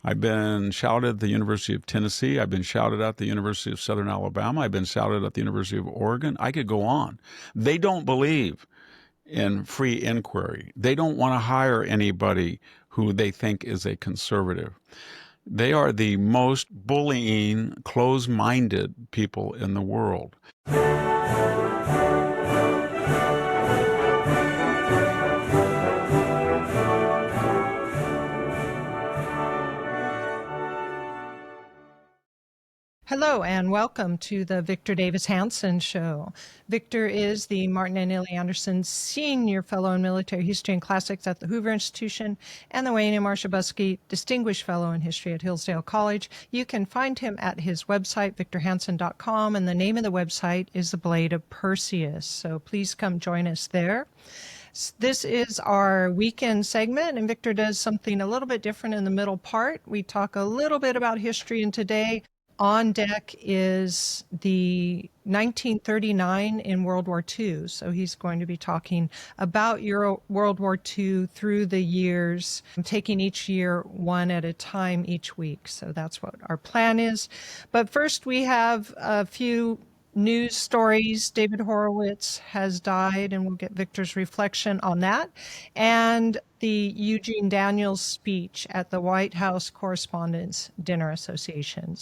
I've been shouted at the University of Tennessee. I've been shouted at the University of Southern Alabama. I've been shouted at the University of Oregon. I could go on. They don't believe in free inquiry. They don't want to hire anybody who they think is a conservative. They are the most bullying, closed-minded people in the world. Hello and welcome to the Victor Davis Hanson Show. Victor is the Martin and Illie Anderson Senior Fellow in Military History and Classics at the Hoover Institution and the Wayne M. Marshabusky Distinguished Fellow in History at Hillsdale College. You can find him at his website, victorhanson.com, and the name of the website is The Blade of Perseus. So please come join us there. This is our weekend segment, and Victor does something a little bit different in the middle part. We talk a little bit about history, and today on deck is the 1939 in World War II. So he's going to be talking about World War II through the years, taking each year one at a time each week. So that's what our plan is. But first we have a few news stories. David Horowitz has died, and we'll get Victor's reflection on that. And the Eugene Daniels speech at the White House Correspondents' Dinner Association,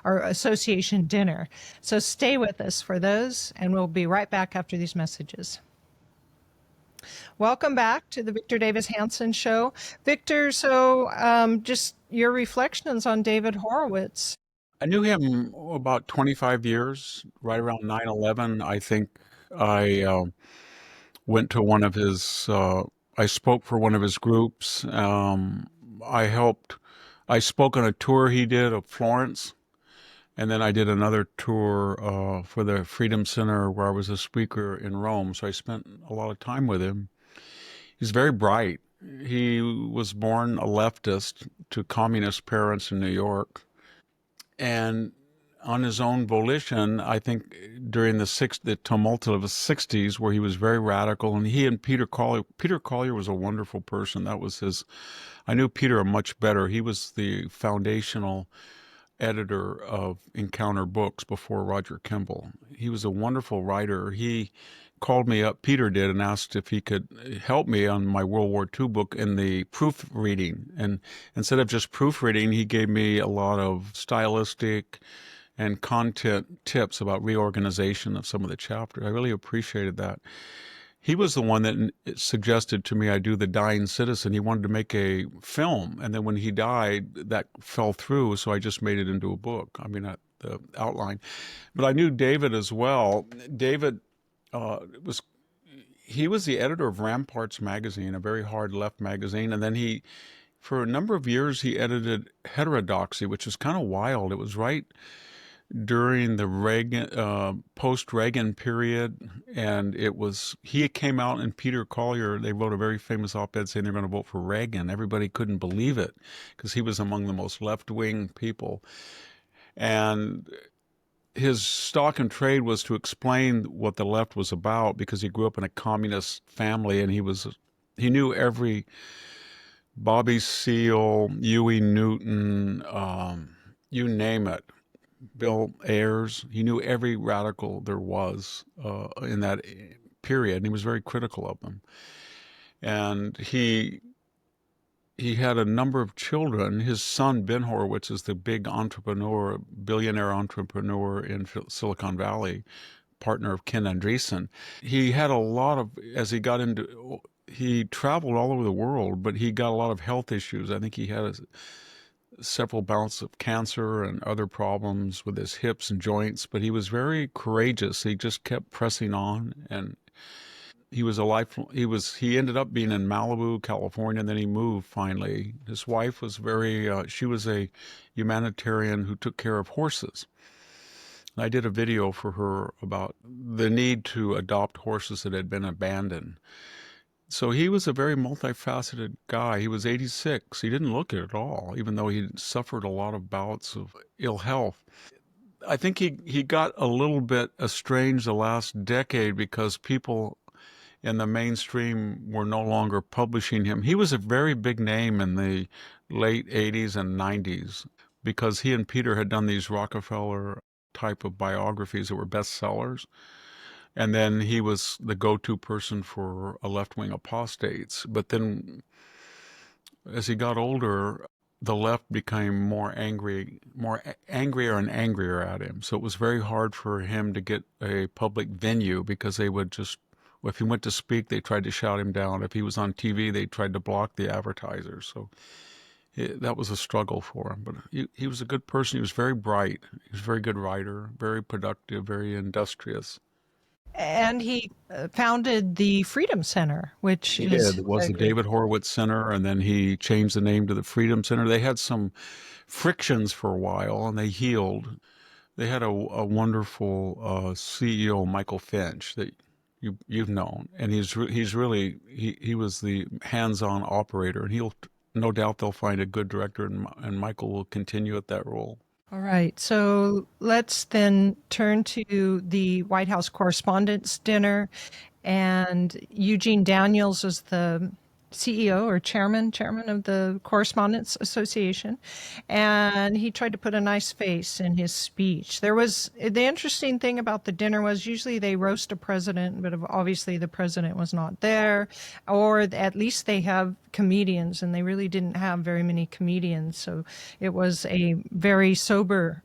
or Association Dinner. So stay with us for those, and we'll be right back after these messages. Welcome back to the Victor Davis Hanson Show. Victor, so just your reflections on David Horowitz. I knew him about 25 years, right around 9/11. I think I went to one of his, I spoke for one of his groups. I spoke on a tour he did of Florence, and then I did another tour for the Freedom Center where I was a speaker in Rome. So I spent a lot of time with him. He's very bright. He was born a leftist to communist parents in New York. And on his own volition, I think during the tumult of the 60s, where he was very radical, and he and Peter Collier was a wonderful person. I knew Peter much better. He was the foundational editor of Encounter Books before Roger Kimball. He was a wonderful writer. He called me up, Peter did, and asked if he could help me on my World War II book in the proofreading. And instead of just proofreading, he gave me a lot of stylistic and content tips about reorganization of some of the chapters. I really appreciated that. He was the one that suggested to me I do The Dying Citizen. He wanted to make a film, and then when he died, that fell through, so I just made it into a book. The outline. But I knew David as well. David was the editor of Ramparts magazine, a very hard left magazine, and then for a number of years, he edited Heterodoxy, which was kind of wild. It was right during the post-Reagan period, and he came out, and Peter Collier, they wrote a very famous op-ed saying they're going to vote for Reagan. Everybody couldn't believe it because he was among the most left-wing people. And his stock and trade was to explain what the left was about because he grew up in a communist family, and he knew every Bobby Seale, Huey Newton, you name it, Bill Ayers. He knew every radical there was in that period, and he was very critical of them. And he had a number of children. His son, Ben Horowitz, is the big billionaire entrepreneur in Silicon Valley, partner of Ken Andreessen. He had he traveled all over the world, but he got a lot of health issues. I think he had several bouts of cancer and other problems with his hips and joints, but he was very courageous. He just kept pressing on, and he ended up being in Malibu, California, and then he moved finally. His wife was she was a humanitarian who took care of horses. I did a video for her about the need to adopt horses that had been abandoned. So he was a very multifaceted guy. He was 86. He didn't look it at all, even though he suffered a lot of bouts of ill health. I think he got a little bit estranged the last decade because people and the mainstream were no longer publishing him. He was a very big name in the late 80s and 90s because he and Peter had done these Rockefeller type of biographies that were bestsellers. And then he was the go-to person for a left-wing apostates. But then as he got older, the left became angrier and angrier at him. So it was very hard for him to get a public venue because they would just, if he went to speak, they tried to shout him down. If he was on TV, they tried to block the advertisers. So that was a struggle for him. But he was a good person. He was very bright. He was a very good writer, very productive, very industrious. And he founded the Freedom Center, which He is did. It was a the great. David Horowitz Center, and then he changed the name to the Freedom Center. They had some frictions for a while, and they healed. They had a wonderful CEO, Michael Finch, that you've known, and he's really he was the hands-on operator, and he'll no doubt they'll find a good director, and Michael will continue at that role. All right. So let's then turn to the White House Correspondents' Dinner. And Eugene Daniels is the CEO or chairman of the Correspondents Association. And he tried to put a nice face in his speech. There was the interesting thing about the dinner was usually they roast a president, but obviously the president was not there, or at least they have comedians, and they really didn't have very many comedians. So it was a very sober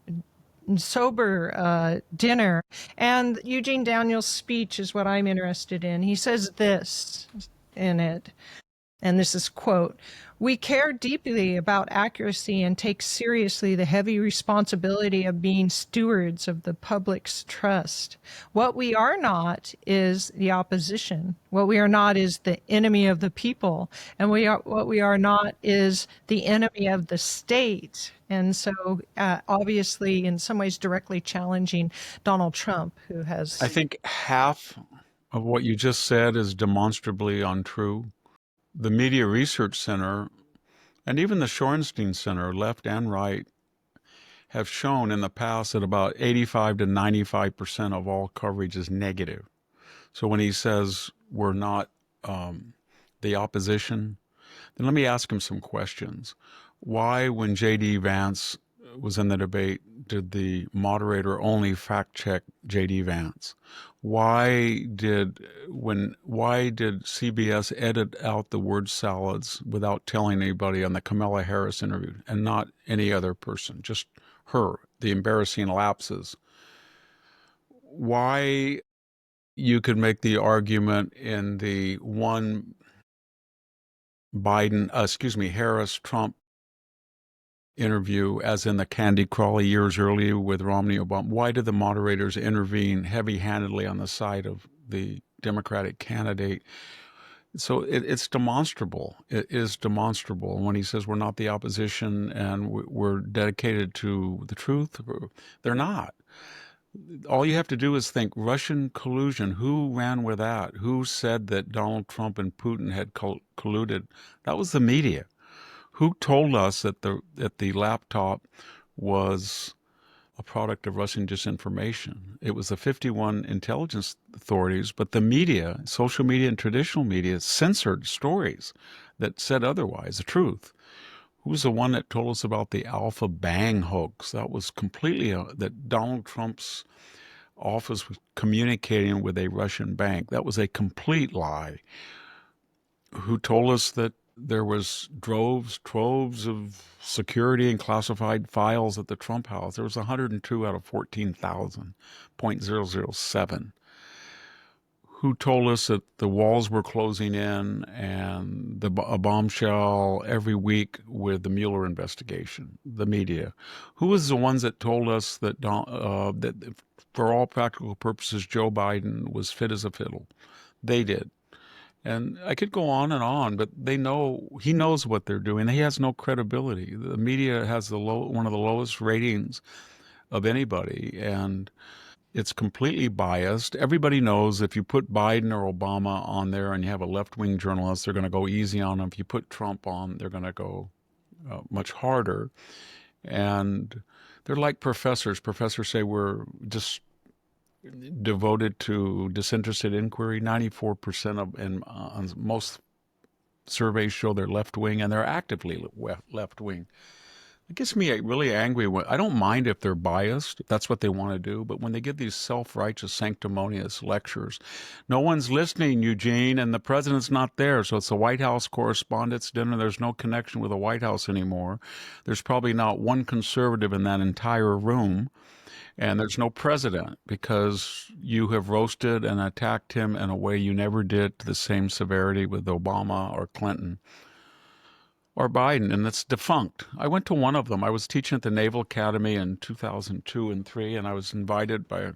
dinner. And Eugene Daniels' speech is what I'm interested in. He says this in it, and this is quote, "We care deeply about accuracy and take seriously the heavy responsibility of being stewards of the public's trust. What we are not is the opposition. What we are not is the enemy of the people. And what we are not is the enemy of the state." And so, obviously, in some ways, directly challenging Donald Trump, who I has. think half of what you just said is demonstrably untrue. The Media Research Center and even the Shorenstein Center, left and right, have shown in the past that about 85 to 95% of all coverage is negative. So when he says we're not the opposition, then let me ask him some questions. Why, when J.D. Vance was in the debate, did the moderator only fact check J.D. Vance? Why did CBS edit out the word salads without telling anybody on the Kamala Harris interview and not any other person, just her, the embarrassing lapses? Why you could make the argument in the one Harris Trump interview, as in the Candy Crawley years earlier with Romney Obama, why did the moderators intervene heavy-handedly on the side of the Democratic candidate? So it's demonstrable. It is demonstrable. When he says we're not the opposition and we're dedicated to the truth, they're not. All you have to do is think Russian collusion. Who ran with that? Who said that Donald Trump and Putin had colluded? That was the media. Who told us that the laptop was a product of Russian disinformation? It was the 51 intelligence authorities, but the media, social media and traditional media, censored stories that said otherwise, the truth. Who was the one that told us about the Alpha Bang hoax? That was completely that Donald Trump's office was communicating with a Russian bank. That was a complete lie. Who told us that there was troves of security and classified files at the Trump house? There was 102 out of 14,000, 0.007. Who told us that the walls were closing in and a bombshell every week with the Mueller investigation? The media. Who was the ones that told us that that for all practical purposes Joe Biden was fit as a fiddle? They did. And I could go on, but he knows what they're doing. He has no credibility. The media has one of the lowest ratings of anybody, and it's completely biased. Everybody knows if you put Biden or Obama on there and you have a left-wing journalist, they're going to go easy on them. If you put Trump on, they're going to go much harder. And they're like professors. Professors say we're just devoted to disinterested inquiry. 94% of, and most surveys show they're left wing, and they're actively left wing. It gets me really angry. I don't mind if they're biased, if that's what they want to do, but when they give these self-righteous, sanctimonious lectures, no one's listening, Eugene, and the president's not there. So it's the White House Correspondents' Dinner. There's no connection with the White House anymore. There's probably not one conservative in that entire room. And there's no president because you have roasted and attacked him in a way you never did to the same severity with Obama or Clinton or Biden, and it's defunct. I went to one of them. I was teaching at the Naval Academy in 2002 and 3, and I was invited by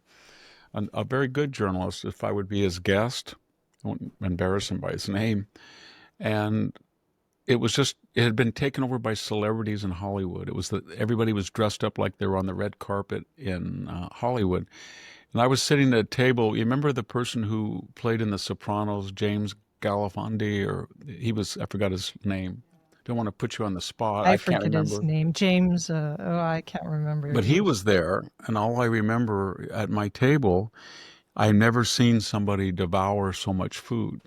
a very good journalist if I would be his guest. I won't embarrass him by his name. And it had been taken over by celebrities in Hollywood. It was that everybody was dressed up like they were on the red carpet in Hollywood. And I was sitting at a table. You remember the person who played in The Sopranos, James Galifianakis, I forgot his name. Don't want to put you on the spot. I I can't forget his remember. name. James, I can't remember. But he was there, and all I remember at my table, I've never seen somebody devour so much food.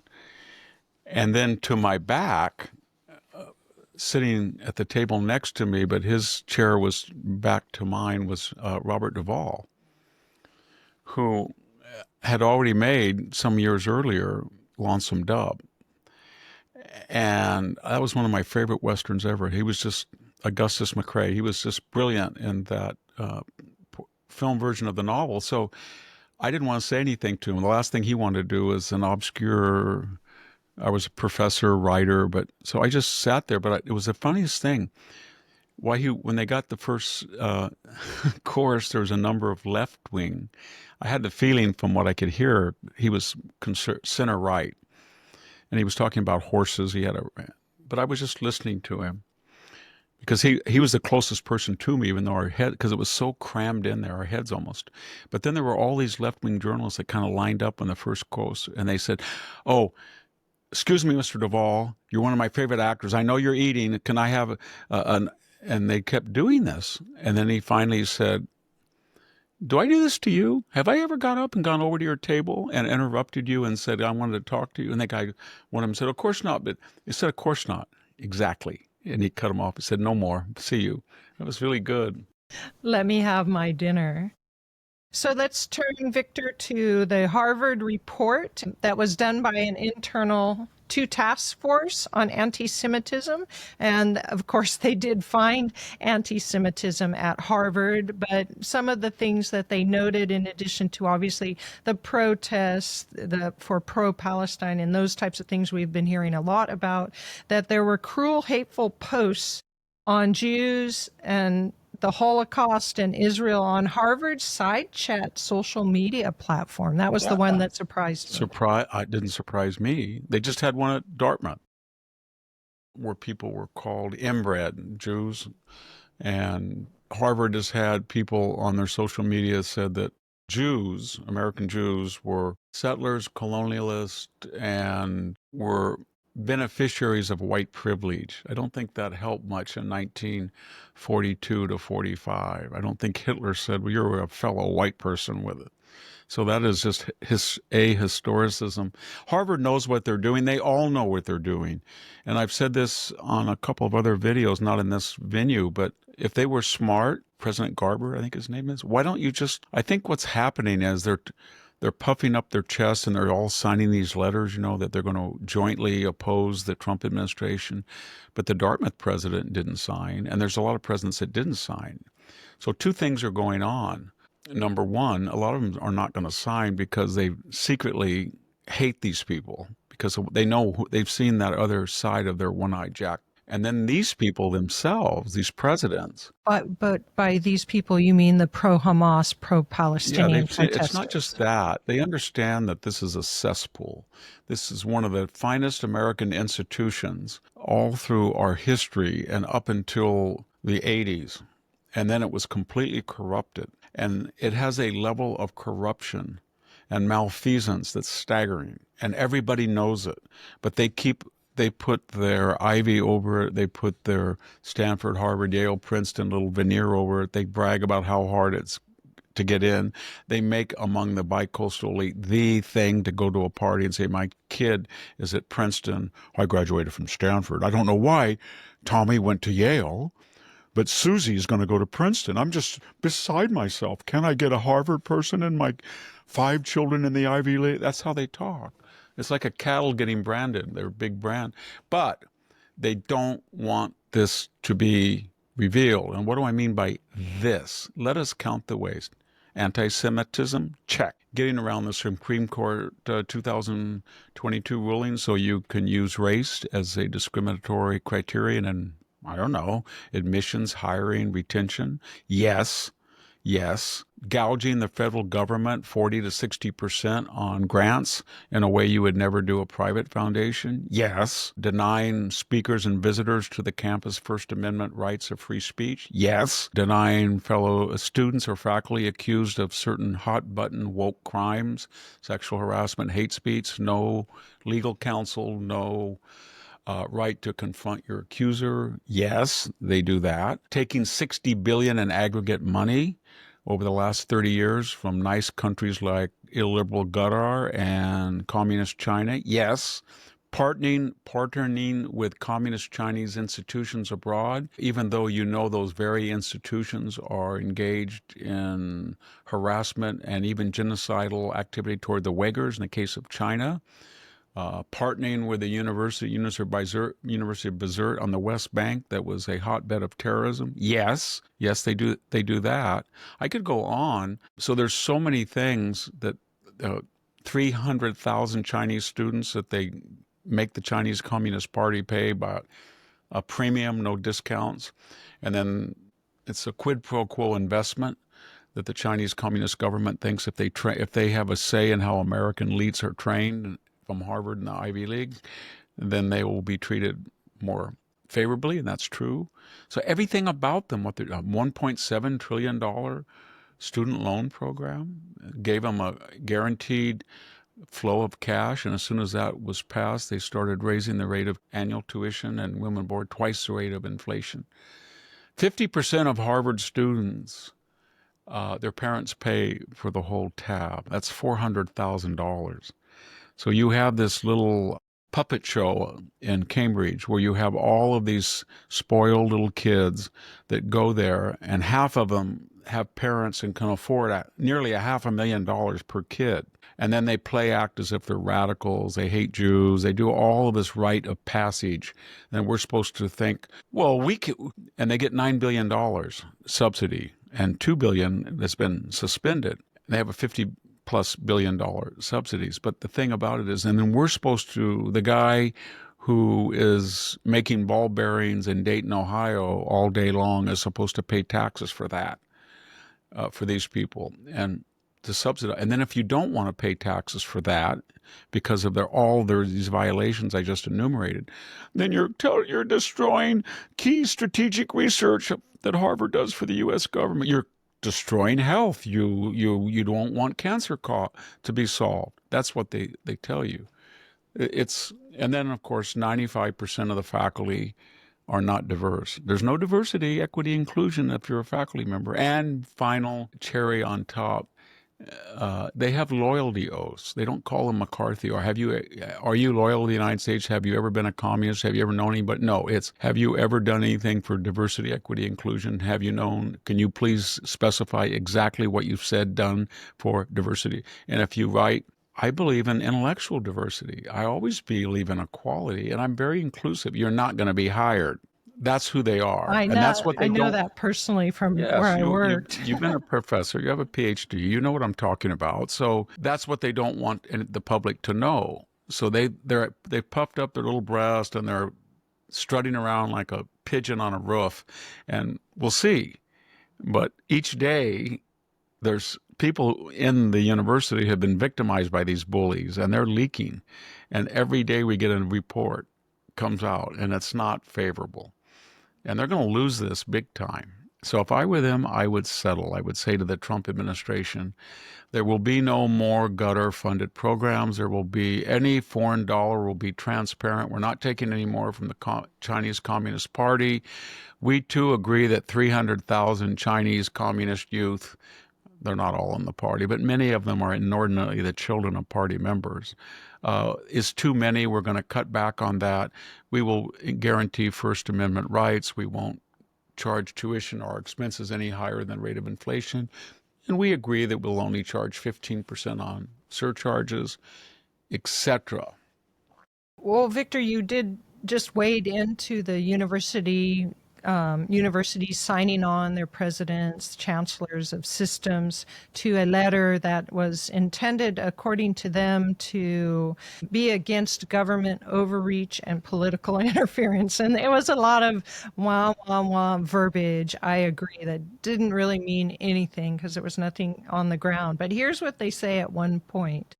And then to my back, sitting at the table next to me, but his chair was back to mine, was Robert Duvall, who had already made some years earlier Lonesome Dove. And that was one of my favorite Westerns ever. He was just Augustus McCrae. He was just brilliant in that film version of the novel. So I didn't want to say anything to him. The last thing he wanted to do was an obscure, I was a professor, writer, but so I just sat there. But it was the funniest thing. When they got the first chorus, there was a number of left wing. I had the feeling from what I could hear, he was center right. And he was talking about horses. But I was just listening to him because he was the closest person to me, even though because it was so crammed in there, our heads almost. But then there were all these left-wing journalists that kind of lined up on the first course, and they said, "Oh, excuse me, Mr. Duvall, you're one of my favorite actors. I know you're eating. Can I have an?" And they kept doing this, and then he finally said, "Do I do this to you? Have I ever got up and gone over to your table and interrupted you and said, I wanted to talk to you?" And the guy, one of them said, "Of course not." But he said, "Of course not." Exactly. And he cut him off. He said, "No more. See you." That was really good. Let me have my dinner. So let's turn, Victor, to the Harvard report that was done by an internal task force on anti-Semitism. And of course, they did find anti-Semitism at Harvard, but some of the things that they noted, in addition to obviously the protests for pro-Palestine and those types of things we've been hearing a lot about, that there were cruel, hateful posts on Jews and the Holocaust and Israel on Harvard's side chat social media platform. That was the one that surprised me. It didn't surprise me. They just had one at Dartmouth where people were called inbred Jews. And Harvard has had people on their social media said that Jews, American Jews, were settlers, colonialists, and were beneficiaries of white privilege. I don't think that helped much in 1942 to 45. I don't think Hitler said, "Well, you're a fellow white person with it." So that is just historicism. Harvard knows what they're doing. They all know what they're doing. And I've said this on a couple of other videos, not in this venue, but if they were smart, President Garber, I think his name is, why don't you I think what's happening is they're puffing up their chests and they're all signing these letters, that they're going to jointly oppose the Trump administration. But the Dartmouth president didn't sign, and there's a lot of presidents that didn't sign. So two things are going on. Number one, a lot of them are not going to sign because they secretly hate these people because they know they've seen that other side of their one-eyed jack. And then these people themselves, these presidents. But by these people, you mean the pro-Hamas, pro-Palestinian protesters. It's not just that. They understand that this is a cesspool. This is one of the finest American institutions all through our history and up until the 80s. And then it was completely corrupted. And it has a level of corruption and malfeasance that's staggering. And everybody knows it. But they put their ivy over it. They put their Stanford, Harvard, Yale, Princeton little veneer over it. They brag about how hard it's to get in. They make among the bicoastal elite the thing to go to a party and say, my kid is at Princeton. I graduated from Stanford. I don't know why Tommy went to Yale, but Susie's going to go to Princeton. I'm just beside myself. Can I get a Harvard person and my 5 children in the Ivy League? That's how they talk. It's like a cattle getting branded. They're a big brand. But they don't want this to be revealed. And what do I mean by this? Let us count the ways. Anti-Semitism? Check. Getting around the Supreme Court 2022 ruling so you can use race as a discriminatory criterion in, I don't know, admissions, hiring, retention? Yes. Yes. Gouging the federal government 40 to 60% on grants in a way you would never do a private foundation? Yes. Denying speakers and visitors to the campus First Amendment rights of free speech? Yes. Denying fellow students or faculty accused of certain hot-button woke crimes, sexual harassment, hate speech? No legal counsel, no right to confront your accuser? Yes, they do that. Taking $60 billion in aggregate money over the last 30 years from nice countries like illiberal Qatar and communist China? Yes. Partnering with communist Chinese institutions abroad, even though you know those very institutions are engaged in harassment and even genocidal activity toward the Uyghurs in the case of China. Partnering with the University of Bezert on the West Bank that was a hotbed of terrorism? Yes, they do that. I could go on. So there's so many things that 300,000 Chinese students that they make the Chinese Communist Party pay by a premium, no discounts, and then it's a quid pro quo investment that the Chinese Communist government thinks if they have a say in how American elites are trained from Harvard and the Ivy League, then they will be treated more favorably, and that's true. So everything about them, what they're $1.7 trillion student loan program, gave them a guaranteed flow of cash, and as soon as that was passed, they started raising the rate of annual tuition and women board twice the rate of inflation. 50% of Harvard students, their parents pay for the whole tab. That's $400,000. So you have this little puppet show in Cambridge where you have all of these spoiled little kids that go there, and half of them have parents and can afford nearly $500,000 per kid. And then they play act as if they're radicals, they hate Jews, they do all of this rite of passage. And we're supposed to think, well, we can, and they get $9 billion subsidy, and $2 billion that's been suspended. They have a $50+ billion subsidies. But the thing about it is, and then we're supposed to, the guy who is making ball bearings in Dayton, Ohio all day long is supposed to pay taxes for that, for these people, and to subsidize. And then if you don't want to pay taxes for that because of these violations I just enumerated, then you're destroying key strategic research that Harvard does for the U.S. government. You're destroying health. You don't want cancer to be solved. That's what they tell you. And then of course 95% of the faculty are not diverse. There's no diversity, equity, inclusion if you're a faculty member. And final cherry on top, they have loyalty oaths. They don't call them McCarthy or are you loyal to the United States? Have you ever been a communist? Have you ever known anybody? No, it's have you ever done anything for diversity, equity, inclusion? Have you known? Can you please specify exactly what you've said, done for diversity? And if you write, I believe in intellectual diversity. I always believe in equality, and I'm very inclusive. You're not going to be hired. That's who they are. I And know. that's what they I know don't. that personally from where Yes, I worked. you've been a professor, you have a PhD, you know what I'm talking about. So that's what they don't want the public to know. So they've puffed up their little breast and they're strutting around like a pigeon on a roof, and we'll see. But each day, there's people in the university have been victimized by these bullies, and they're leaking. And every day we get a report comes out, and it's not favorable. And they're going to lose this big time. So if I were them, I would settle. I would say to the Trump administration, there will be no more gutter-funded programs. There will be, any foreign dollar will be transparent. We're not taking any more from the Chinese Communist Party. We too agree that 300,000 Chinese communist youth They're not all in the party, but many of them are inordinately the children of party members. Is too many. We're going to cut back on that. We will guarantee First Amendment rights. We won't charge tuition or expenses any higher than rate of inflation. And we agree that we'll only charge 15% on surcharges, etc. Well, Victor, you did just wade into the universities signing on their presidents, chancellors of systems to a letter that was intended, according to them, to be against government overreach and political interference. And it was a lot of wah, wah, wah verbiage. I agree that didn't really mean anything because there was nothing on the ground. But here's what they say at one point.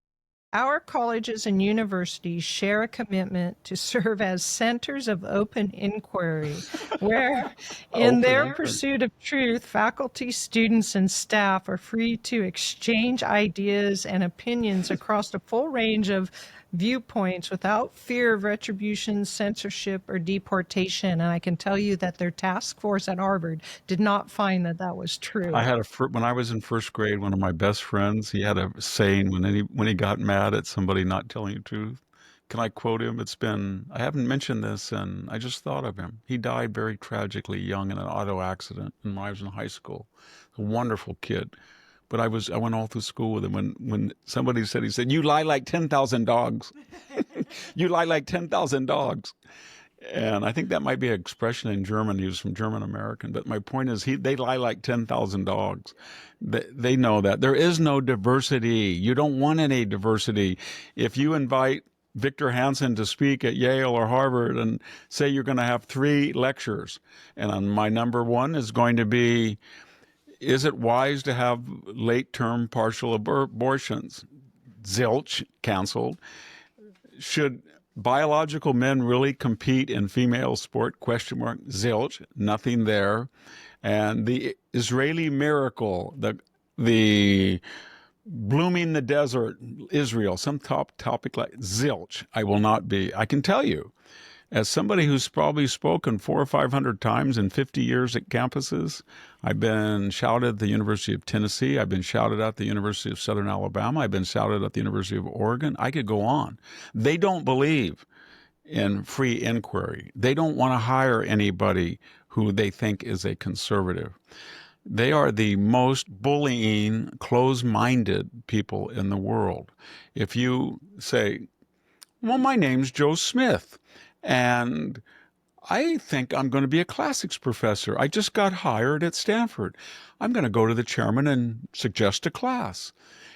Our colleges and universities share a commitment to serve as centers of open inquiry, where, in their pursuit of truth, faculty, students, and staff are free to exchange ideas and opinions across a full range of viewpoints without fear of retribution, censorship, or deportation. And I can tell you that their task force at Harvard did not find that that was true. I had when I was in first grade, one of my best friends, he had a saying when he got mad at somebody not telling the truth. Can I quote him? I haven't mentioned this, and I just thought of him. He died very tragically young in an auto accident when I was in high school. A wonderful kid. But I went all through school with him. When somebody said, he said, "You lie like 10,000 dogs." You lie like 10,000 dogs. And I think that might be an expression in German. He was from German American. But my point is, they lie like 10,000 dogs. They know that. There is no diversity. You don't want any diversity. If you invite Victor Hanson to speak at Yale or Harvard and say you're going to have 3 lectures, and my number 1 is going to be, is it wise to have late-term partial abortions? Zilch, canceled. Should biological men really compete in female sport? Question mark. Zilch, nothing there. And the Israeli miracle, the blooming the desert, Israel, some topic like zilch. I will not be. I can tell you, as somebody who's probably spoken 400 or 500 times in 50 years at campuses, I've been shouted at the University of Tennessee. I've been shouted at the University of Southern Alabama. I've been shouted at the University of Oregon. I could go on. They don't believe in free inquiry. They don't want to hire anybody who they think is a conservative. They are the most bullying, close-minded people in the world. If you say, well, my name's Joe Smith, and I think I'm going to be a classics professor. I just got hired at Stanford. I'm going to go to the chairman and suggest a class.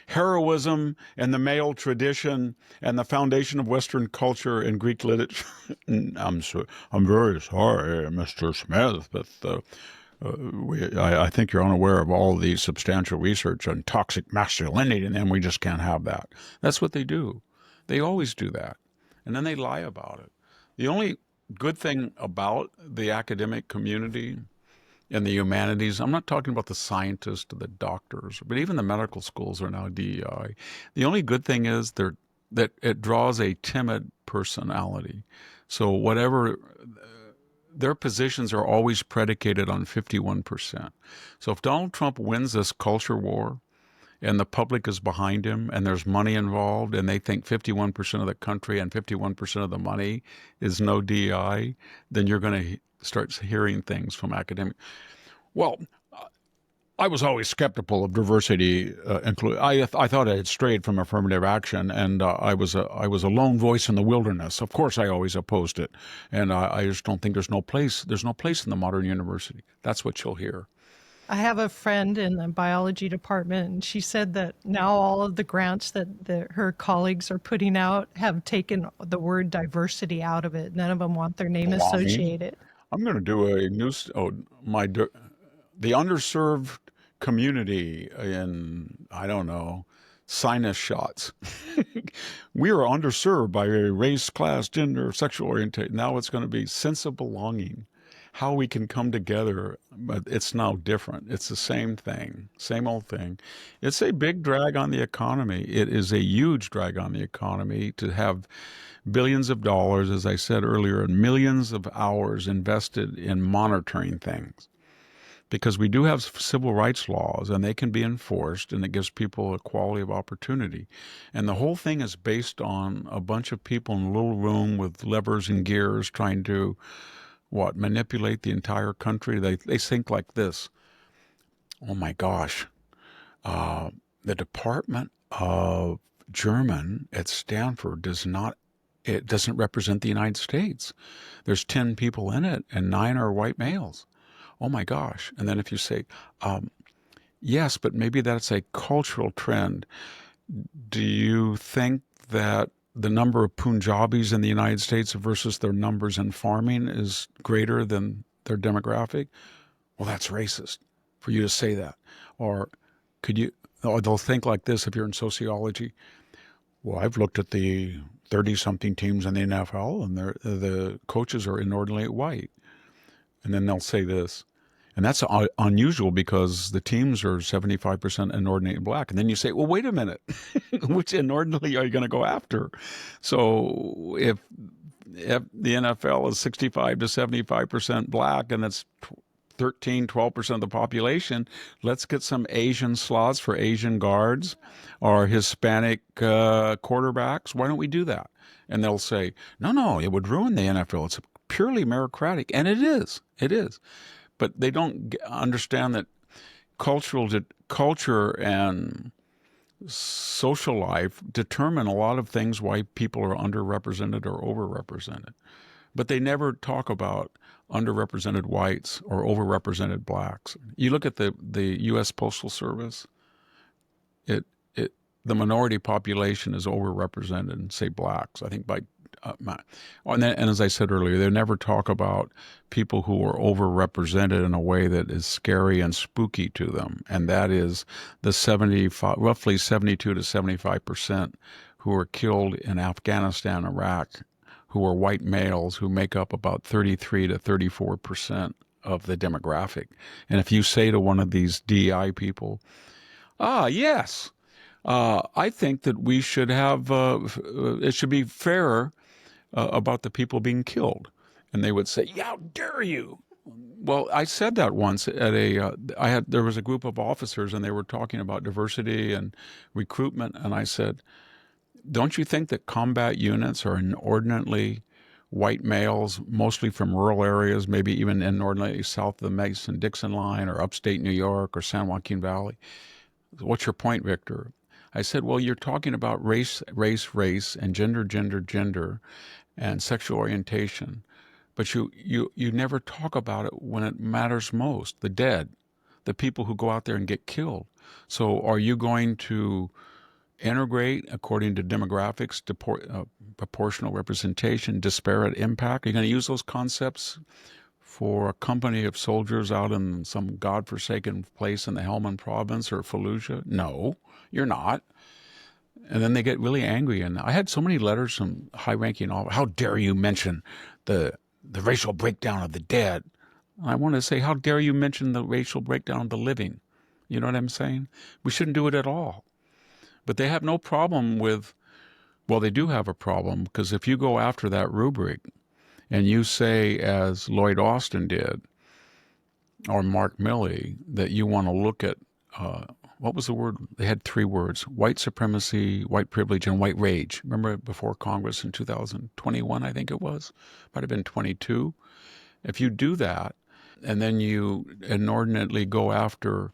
Heroism and the male tradition and the foundation of Western culture and Greek literature. I'm very sorry, Mr. Smith, but I think you're unaware of all the substantial research on toxic masculinity, and then we just can't have that. That's what they do. They always do that. And then they lie about it. The only good thing about the academic community and the humanities, I'm not talking about the scientists or the doctors, but even the medical schools are now DEI. The only good thing is that it draws a timid personality. So whatever, their positions are always predicated on 51%. So if Donald Trump wins this culture war, and the public is behind him, and there's money involved, and they think 51% of the country and 51% of the money is no DEI, then you're going to start hearing things from academics. Well, I was always skeptical of diversity. I thought I had strayed from affirmative action, and I was a lone voice in the wilderness. Of course, I always opposed it, and I just don't think there's no place in the modern university. That's what you'll hear. I have a friend in the biology department, and she said that now all of the grants that her colleagues are putting out have taken the word diversity out of it. None of them want their name associated. I'm going to do a new the underserved community in, I don't know, sinus shots. We are underserved by race, class, gender, sexual orientation. Now it's going to be sense of belonging. How we can come together, but it's now different. It's the same thing, same old thing. It's a big drag on the economy. It is a huge drag on the economy to have billions of dollars, as I said earlier, and millions of hours invested in monitoring things. because we do have civil rights laws and they can be enforced and it gives people equality of opportunity. And the whole thing is based on a bunch of people in a little room with levers and gears trying to, manipulate the entire country. They think like this. Oh my gosh, the Department of German at Stanford it doesn't represent the United States. There's 10 people in it and 9 are white males. Oh my gosh. And then if you say, yes, but maybe that's a cultural trend. Do you think that the number of Punjabis in the United States versus their numbers in farming is greater than their demographic? Well, that's racist for you to say that. Or or they'll think like this if you're in sociology. Well, I've looked at the 30-something teams in the NFL and the coaches are inordinately white. And then they'll say this. And that's unusual because the teams are 75% inordinately black. And then you say, well, wait a minute, which inordinately are you going to go after? So if the NFL is 65 to 75% black and it's 12% of the population, let's get some Asian slots for Asian guards or Hispanic quarterbacks. Why don't we do that? And they'll say, no, it would ruin the NFL. It's purely meritocratic. And it is. It is. But they don't understand that culture and social life determine a lot of things why people are underrepresented or overrepresented. But they never talk about underrepresented whites or overrepresented blacks. You look at the U.S. Postal Service, the minority population is overrepresented, say blacks, I think by and as I said earlier, they never talk about people who are overrepresented in a way that is scary and spooky to them, and that is the roughly 72 to 75% who are killed in Afghanistan, Iraq, who are white males who make up about 33 to 34% of the demographic. And if you say to one of these DEI people, yes, I think that we should have, it should be fairer about the people being killed. And they would say, yeah, how dare you? Well, I said that once at there was a group of officers and they were talking about diversity and recruitment. And I said, don't you think that combat units are inordinately white males, mostly from rural areas, maybe even inordinately south of the Mason-Dixon line or upstate New York or San Joaquin Valley? What's your point, Victor? I said, well, you're talking about race, and gender, and sexual orientation, but you never talk about it when it matters most, the dead, the people who go out there and get killed. So are you going to integrate according to demographics, proportional representation, disparate impact? Are you going to use those concepts for a company of soldiers out in some godforsaken place in the Helmand province or Fallujah? No, you're not. And then they get really angry. And I had so many letters from high-ranking officers. How dare you mention the racial breakdown of the dead? And I want to say, how dare you mention the racial breakdown of the living? You know what I'm saying? We shouldn't do it at all. But they have no problem with, well, they do have a problem, because if you go after that rubric and you say, as Lloyd Austin did, or Mark Milley, that you want to look at, what was the word? They had 3 words: white supremacy, white privilege, and white rage. Remember before Congress in 2021, I think it was? Might have been 22. If you do that, and then you inordinately go after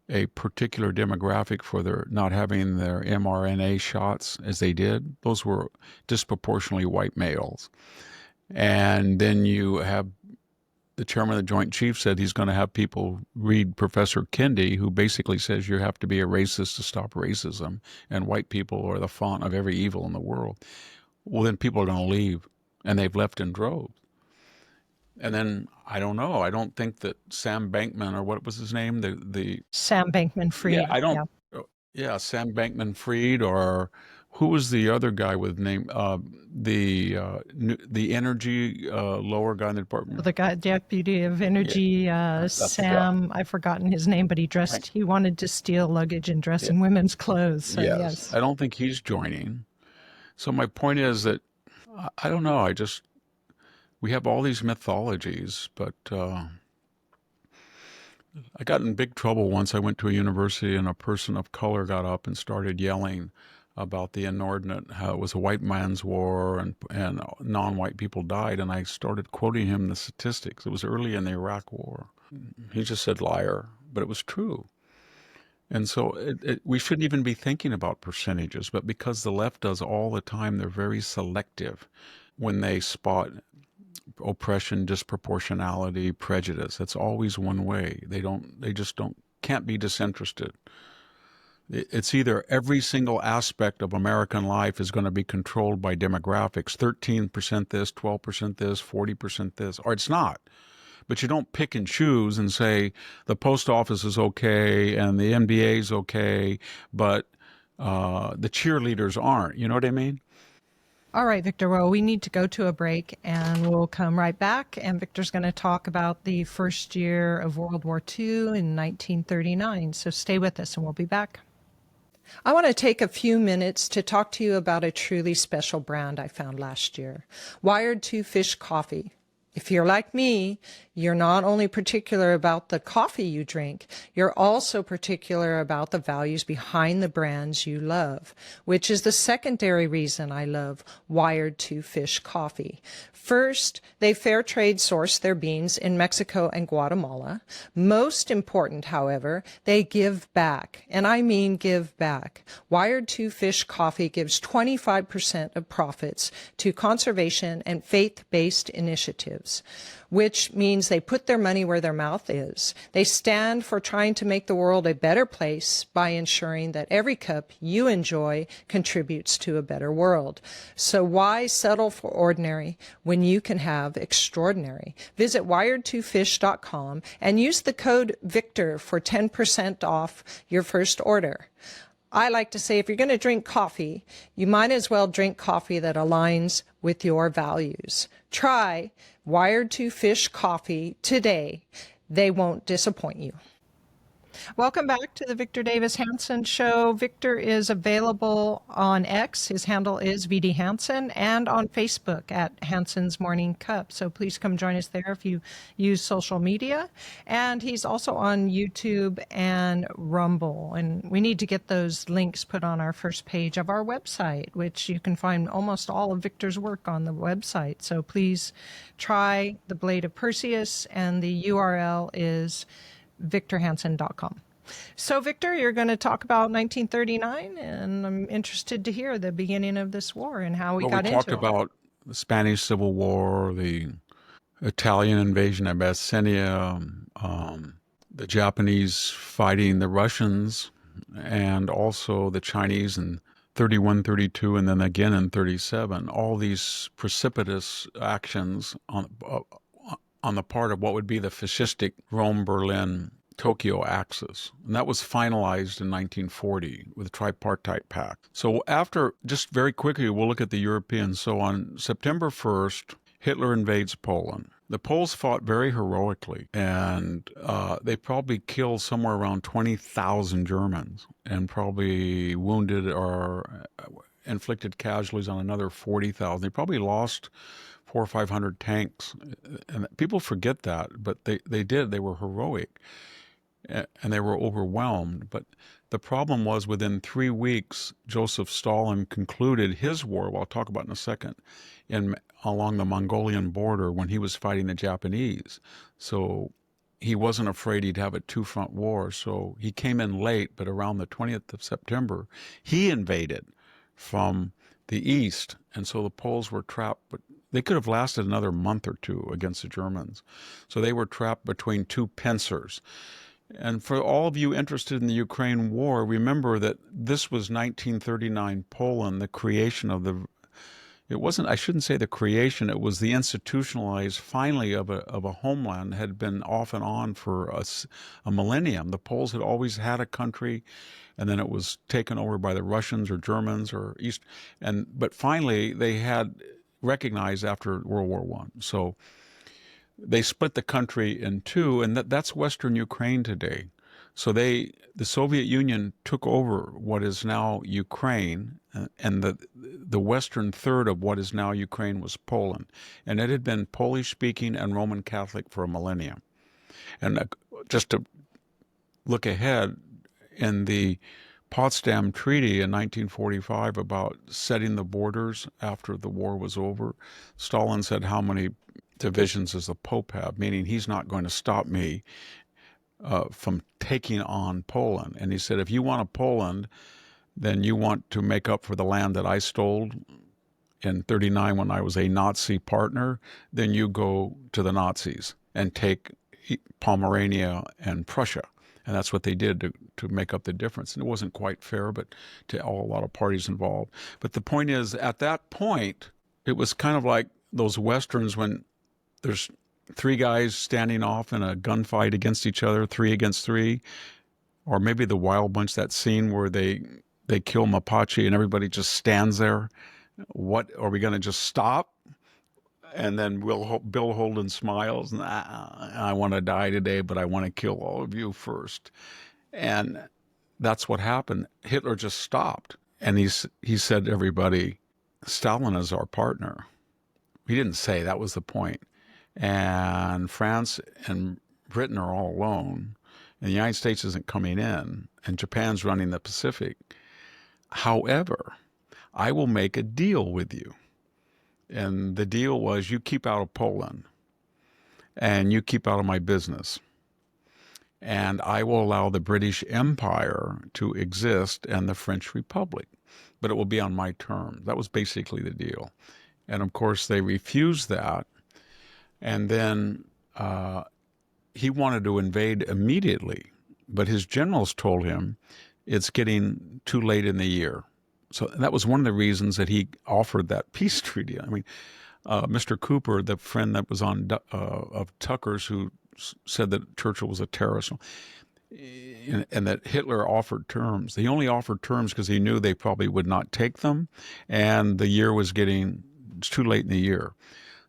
a particular demographic for their not having their mRNA shots, as they did, those were disproportionately white males. And then you have the chairman of the Joint Chiefs said he's going to have people read Professor Kendi, who basically says you have to be a racist to stop racism, and white people are the font of every evil in the world. Well, then people are going to leave, and they've left in droves. And then, I don't know, I don't think that Sam Bankman, or what was his name? Sam Bankman-Fried. Sam Bankman-Fried, or who was the other guy with name? The energy lower guy in the department. The guy, deputy of energy, Sam. I've forgotten his name, but he wanted to steal luggage and dress in women's clothes. So yes, I don't think he's joining. So my point is that I don't know. We have all these mythologies, but I got in big trouble once. I went to a university and a person of color got up and started yelling about the inordinate, how it was a white man's war and non-white people died. And I started quoting him the statistics. It was early in the Iraq War. He just said liar, but it was true. And so we shouldn't even be thinking about percentages, but because the left does all the time, they're very selective when they spot oppression, disproportionality, prejudice. It's always one way. They just can't be disinterested. It's either every single aspect of American life is going to be controlled by demographics, 13% this, 12% this, 40% this, or it's not. But you don't pick and choose and say the post office is okay and the NBA is okay, but the cheerleaders aren't. You know what I mean? All right, Victor. Well, we need to go to a break and we'll come right back. And Victor's going to talk about the first year of World War II in 1939. So stay with us and we'll be back. I want to take a few minutes to talk to you about a truly special brand I found last year, Wired Two Fish Coffee. If you're like me, you're not only particular about the coffee you drink, you're also particular about the values behind the brands you love, which is the secondary reason I love Wired Two Fish Coffee. First, they fair trade source their beans in Mexico and Guatemala. Most important, however, they give back, and I mean give back. Wired Two Fish Coffee gives 25% of profits to conservation and faith-based initiatives, which means they put their money where their mouth is. They stand for trying to make the world a better place by ensuring that every cup you enjoy contributes to a better world. So why settle for ordinary when you can have extraordinary? Visit wired2fish.com and use the code VICTOR for 10% off your first order. I like to say if you're going to drink coffee, you might as well drink coffee that aligns with your values. Try Wired Two Fish Coffee today. They won't disappoint you. Welcome back to the Victor Davis Hanson Show. Victor is available on X. His handle is VD Hanson, and on Facebook at Hanson's Morning Cup. So please come join us there if you use social media. And he's also on YouTube and Rumble. And we need to get those links put on our first page of our website, which you can find almost all of Victor's work on the website. So please try The Blade of Perseus, and the URL is victorhanson.com. So, Victor, you're going to talk about 1939, and I'm interested to hear the beginning of this war and how we got into it. We talked about the Spanish Civil War, the Italian invasion of Abyssinia, the Japanese fighting the Russians, and also the Chinese in 31, 32, and then again in 37. All these precipitous actions on the part of what would be the fascistic Rome, Berlin, Tokyo axis. And that was finalized in 1940 with the Tripartite Pact. So after, just very quickly, we'll look at the Europeans. So on September 1st, Hitler invades Poland. The Poles fought very heroically, and they probably killed somewhere around 20,000 Germans and probably wounded or inflicted casualties on another 40,000. They probably lost 400 or 500 tanks. And people forget that, but they did. They were heroic, and they were overwhelmed. But the problem was within 3 weeks, Joseph Stalin concluded his war, well, I'll talk about in a second, along the Mongolian border when he was fighting the Japanese. So he wasn't afraid he'd have a two-front war. So he came in late, but around the 20th of September, he invaded from the east. And so the Poles were trapped, but they could have lasted another month or two against the Germans. So they were trapped between two pincers. And for all of you interested in the Ukraine war, remember that this was 1939 Poland, the creation of it wasn't, I shouldn't say the creation, it was the institutionalized finally of a homeland. Had been off and on for a millennium. The Poles had always had a country, and then it was taken over by the Russians or Germans or East. But finally they had recognized after World War I. So they split the country in two, and that's Western Ukraine today. So the Soviet Union took over what is now Ukraine, and the western third of what is now Ukraine was Poland. And it had been Polish-speaking and Roman Catholic for a millennium. And just to look ahead in the Potsdam Treaty in 1945 about setting the borders after the war was over. Stalin said, how many divisions does the Pope have? Meaning he's not going to stop me from taking on Poland. And he said, if you want a Poland, then you want to make up for the land that I stole in 39 when I was a Nazi partner, then you go to the Nazis and take Pomerania and Prussia. And that's what they did to make up the difference. And it wasn't quite fair, but to a lot of parties involved. But the point is, at that point, it was kind of like those Westerns when there's three guys standing off in a gunfight against each other, 3 against 3, or maybe the Wild Bunch, that scene where they kill Mapache and everybody just stands there. What, are we going to just stop? And then Bill Holden smiles, and I want to die today, but I want to kill all of you first. And that's what happened. Hitler just stopped, and he said to everybody, Stalin is our partner. He didn't say, that was the point. And France and Britain are all alone, and the United States isn't coming in, and Japan's running the Pacific. However, I will make a deal with you. And the deal was, you keep out of Poland and you keep out of my business. And I will allow the British Empire to exist and the French Republic, but it will be on my terms. That was basically the deal. And of course, they refused that. And then he wanted to invade immediately, but his generals told him it's getting too late in the year. So that was one of the reasons that he offered that peace treaty. I mean, Mr. Cooper, the friend that was on of Tucker's, who said that Churchill was a terrorist, and that Hitler offered terms. He only offered terms because he knew they probably would not take them, and the year was it's too late in the year.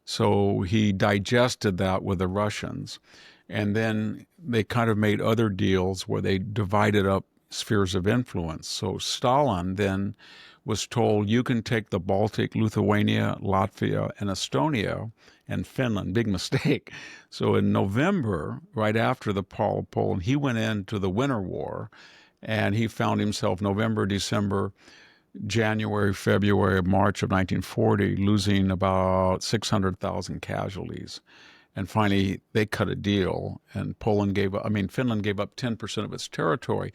So he digested that with the Russians, and then they kind of made other deals where they divided up spheres of influence. So Stalin then was told, you can take the Baltic, Lithuania, Latvia, and Estonia, and Finland. Big mistake. So in November, right after the fall of Poland, he went into the Winter War, and he found himself November, December, January, February, March of 1940, losing about 600,000 casualties. And finally, they cut a deal, and Finland gave up 10% of its territory.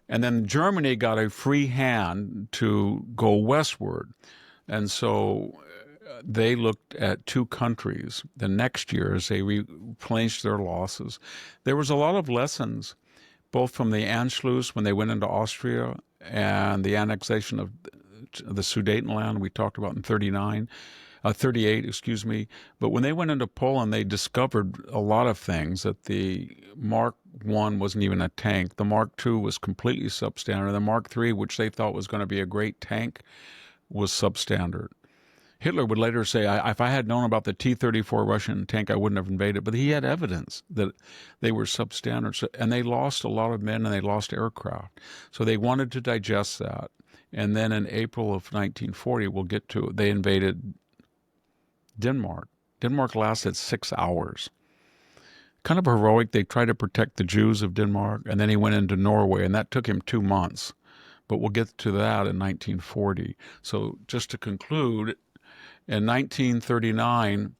And then Germany got a free hand to go westward. And so they looked at 2 countries the next year as they replenished their losses. There was a lot of lessons, both from the Anschluss when they went into Austria and the annexation of the Sudetenland we talked about in 38, excuse me. But when they went into Poland, they discovered a lot of things, that the Mark I wasn't even a tank. The Mark II was completely substandard. The Mark III, which they thought was going to be a great tank, was substandard. Hitler would later say, if I had known about the T-34 Russian tank, I wouldn't have invaded. But he had evidence that they were substandard. So, and they lost a lot of men and they lost aircraft. So they wanted to digest that. And then in April of 1940, we'll get to it, they invaded Denmark. Denmark lasted 6 hours. Kind of heroic. They tried to protect the Jews of Denmark, and then he went into Norway, and that took him 2 months. But we'll get to that in 1940. So just to conclude, in 1939,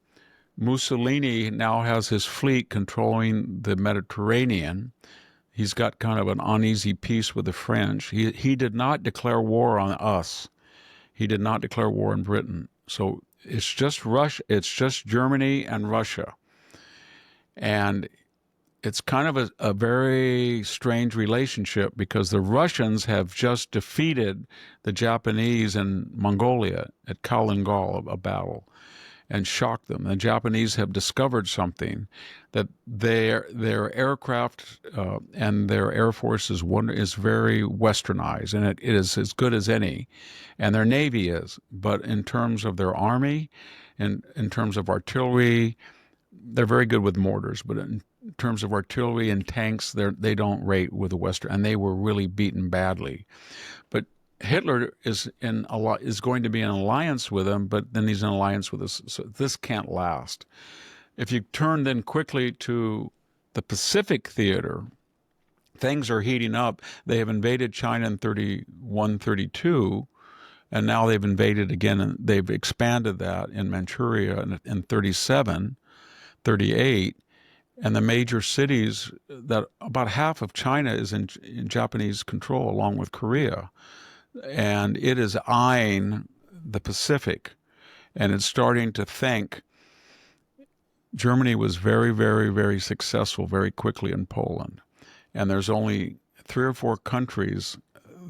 Mussolini now has his fleet controlling the Mediterranean. He's got kind of an uneasy peace with the French. He did not declare war on us. He did not declare war on Britain. So it's just Russia. It's just Germany and Russia. And it's kind of a very strange relationship because the Russians have just defeated the Japanese in Mongolia at Kalingol, a battle, and shocked them. The Japanese have discovered something, that their aircraft and their air force is very westernized, and it is as good as any, and their navy is. But in terms of their army, and in terms of artillery, they're very good with mortars, but in terms of artillery and tanks, they don't rate with the Western, and they were really beaten badly. But Hitler is going to be in alliance with them, but then he's in alliance with us. So this can't last. If you turn then quickly to the Pacific theater, things are heating up. They have invaded China in 31, 32, and now they've invaded again, and they've expanded that in Manchuria in 37, 38. And the major cities, that about half of China is in Japanese control, along with Korea. And it is eyeing the Pacific, and it's starting to think. Germany was very, very, very successful very quickly in Poland. And there's only 3 or 4 countries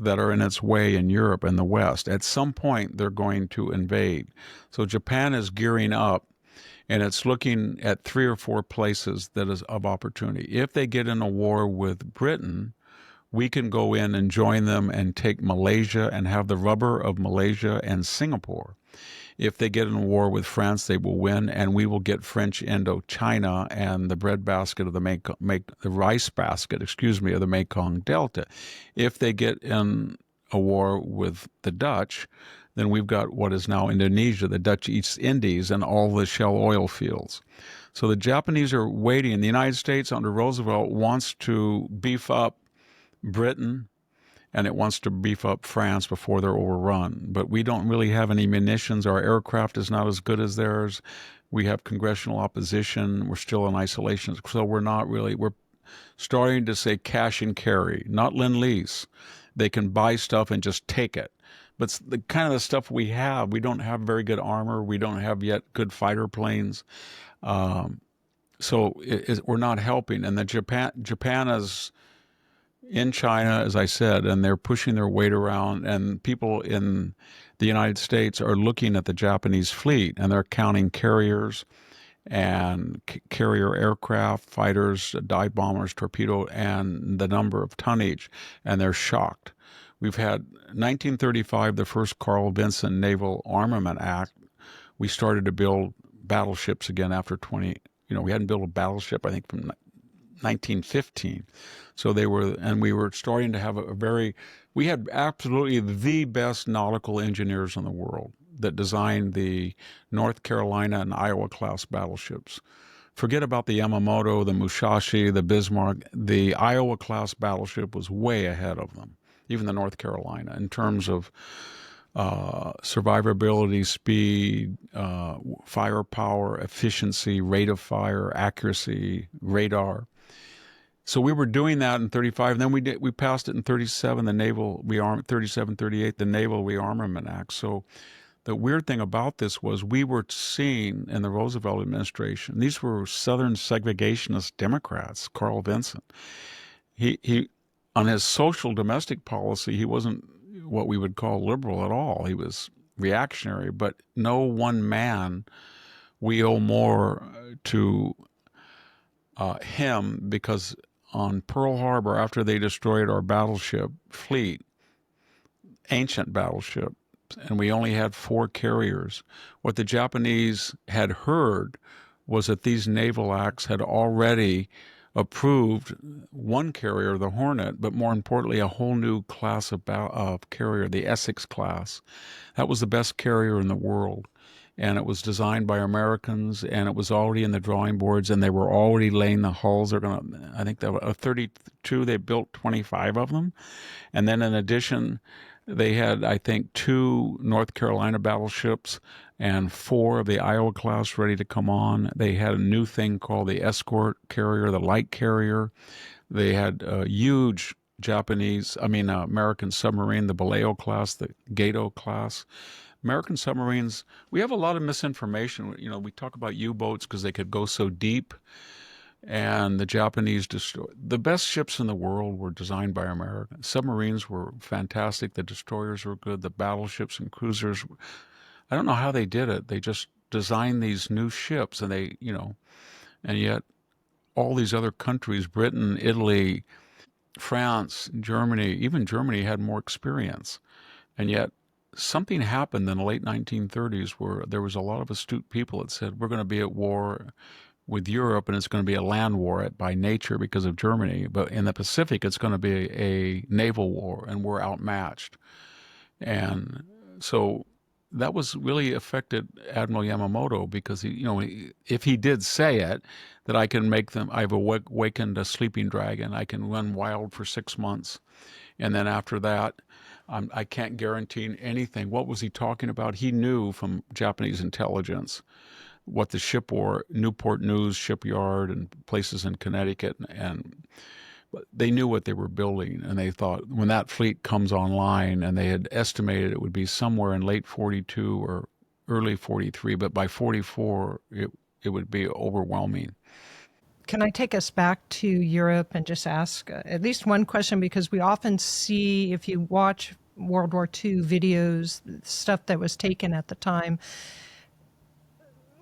that are in its way in Europe and the West. At some point, they're going to invade. So Japan is gearing up, and it's looking at 3 or 4 places that is of opportunity. If they get in a war with Britain, we can go in and join them and take Malaysia and have the rubber of Malaysia and Singapore. If they get in a war with France, they will win, and we will get French Indochina and the breadbasket of the rice basket, of the Mekong Delta. If they get in a war with the Dutch, then we've got what is now Indonesia, the Dutch East Indies, and all the shell oil fields. So the Japanese are waiting. The United States under Roosevelt wants to beef up Britain, and it wants to beef up France before they're overrun. But we don't really have any munitions. Our aircraft is not as good as theirs. We have congressional opposition. We're still in isolation. So we're starting to say cash and carry, not lend-lease. They can buy stuff and just take it. But the kind of the stuff we have, we don't have very good armor. We don't have yet good fighter planes. So we're not helping. And Japan is in China, as I said, and they're pushing their weight around, and people in the United States are looking at the Japanese fleet, and they're counting carriers and carrier aircraft, fighters, dive bombers, torpedo, and the number of tonnage, and they're shocked. We've had 1935, the first Carl Vinson Naval Armament Act. We started to build battleships again after 20, we hadn't built a battleship, I think, from 1915. So we were starting to have we had absolutely the best nautical engineers in the world that designed the North Carolina and Iowa class battleships. Forget about the Yamamoto, the Musashi, the Bismarck. The Iowa class battleship was way ahead of them, even the North Carolina, in terms of survivability, speed, firepower, efficiency, rate of fire, accuracy, radar. So we were doing that in 35, and then we passed it in 37, the Naval 37, 38, the Naval Rearmament Act. So the weird thing about this was we were seeing in the Roosevelt administration, these were Southern segregationist Democrats, Carl Vinson. He on his social domestic policy, he wasn't what we would call liberal at all. He was reactionary, but no one man, we owe more to him, because on Pearl Harbor, after they destroyed our battleship fleet, ancient battleship, and we only had 4 carriers, what the Japanese had heard was that these naval acts had already approved one carrier, the Hornet, but more importantly, a whole new class of carrier, the Essex class. That was the best carrier in the world. And it was designed by Americans, and it was already in the drawing boards, and they were already laying the hulls. I think there were 32, they built 25 of them. And then in addition, they had, I think, 2 North Carolina battleships and 4 of the Iowa class ready to come on. They had a new thing called the escort carrier, the light carrier. They had a huge American submarine, the Vallejo class, the Gato class. American submarines, we have a lot of misinformation. We talk about U-boats because they could go so deep, and the Japanese the best ships in the world were designed by Americans. Submarines were fantastic. The destroyers were good. The battleships and cruisers, I don't know how they did it. They just designed these new ships, and and yet all these other countries, Britain, Italy, France, Germany, even Germany had more experience. And yet something happened in the late 1930s where there was a lot of astute people that said, we're going to be at war with Europe, and it's going to be a land war by nature because of Germany. But in the Pacific, it's going to be a naval war, and we're outmatched. And so that was really affected Admiral Yamamoto because if he did say it, that I can make them, I've awakened a sleeping dragon, I can run wild for 6 months, and then after that, I can't guarantee anything. What was he talking about? He knew from Japanese intelligence what the ship war, Newport News shipyard and places in Connecticut, and they knew what they were building, and they thought when that fleet comes online, and they had estimated it would be somewhere in late 42 or early 43, but by 44 it would be overwhelming. Can I take us back to Europe and just ask at least one question? Because we often see, if you watch World War II videos, stuff that was taken at the time,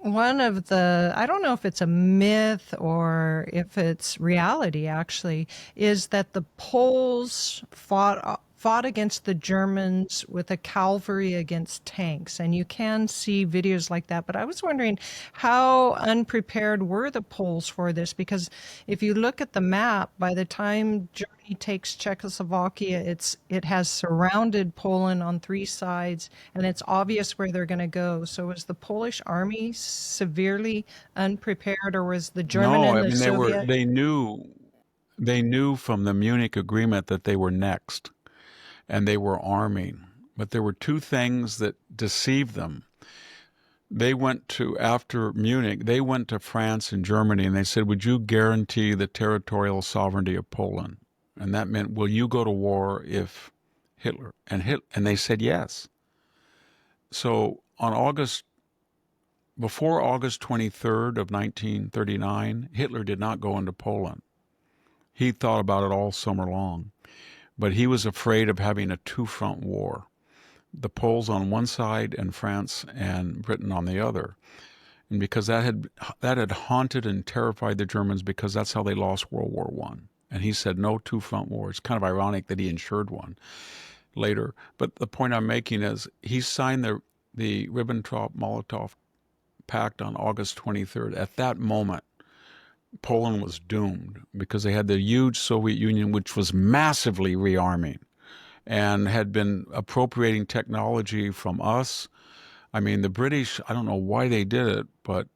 one of the, I don't know if it's a myth or if it's reality actually, is that the Poles fought against the Germans with a cavalry against tanks. And you can see videos like that. But I was wondering, how unprepared were the Poles for this? Because if you look at the map, by the time Germany takes Czechoslovakia, it has surrounded Poland on three sides, and it's obvious where they're going to go. So was the Polish army severely unprepared, or was the German No, and I the mean Soviet? they knew from the Munich agreement that they were next, and they were arming. But there were two things that deceived them. They went to, after Munich, they went to France and Germany, and they said, would you guarantee the territorial sovereignty of Poland? And that meant, will you go to war if Hitler? And they said yes. So before August 23rd of 1939, Hitler did not go into Poland. He thought about it all summer long, but he was afraid of having a two-front war. The Poles on one side and France and Britain on the other. And because that had haunted and terrified the Germans, because that's how they lost World War I. And he said no two-front war. It's kind of ironic that he ensured one later. But the point I'm making is he signed the Ribbentrop-Molotov Pact on August 23rd. At that moment, Poland was doomed because they had the huge Soviet Union, which was massively rearming and had been appropriating technology from us. I mean, the British, I don't know why they did it, but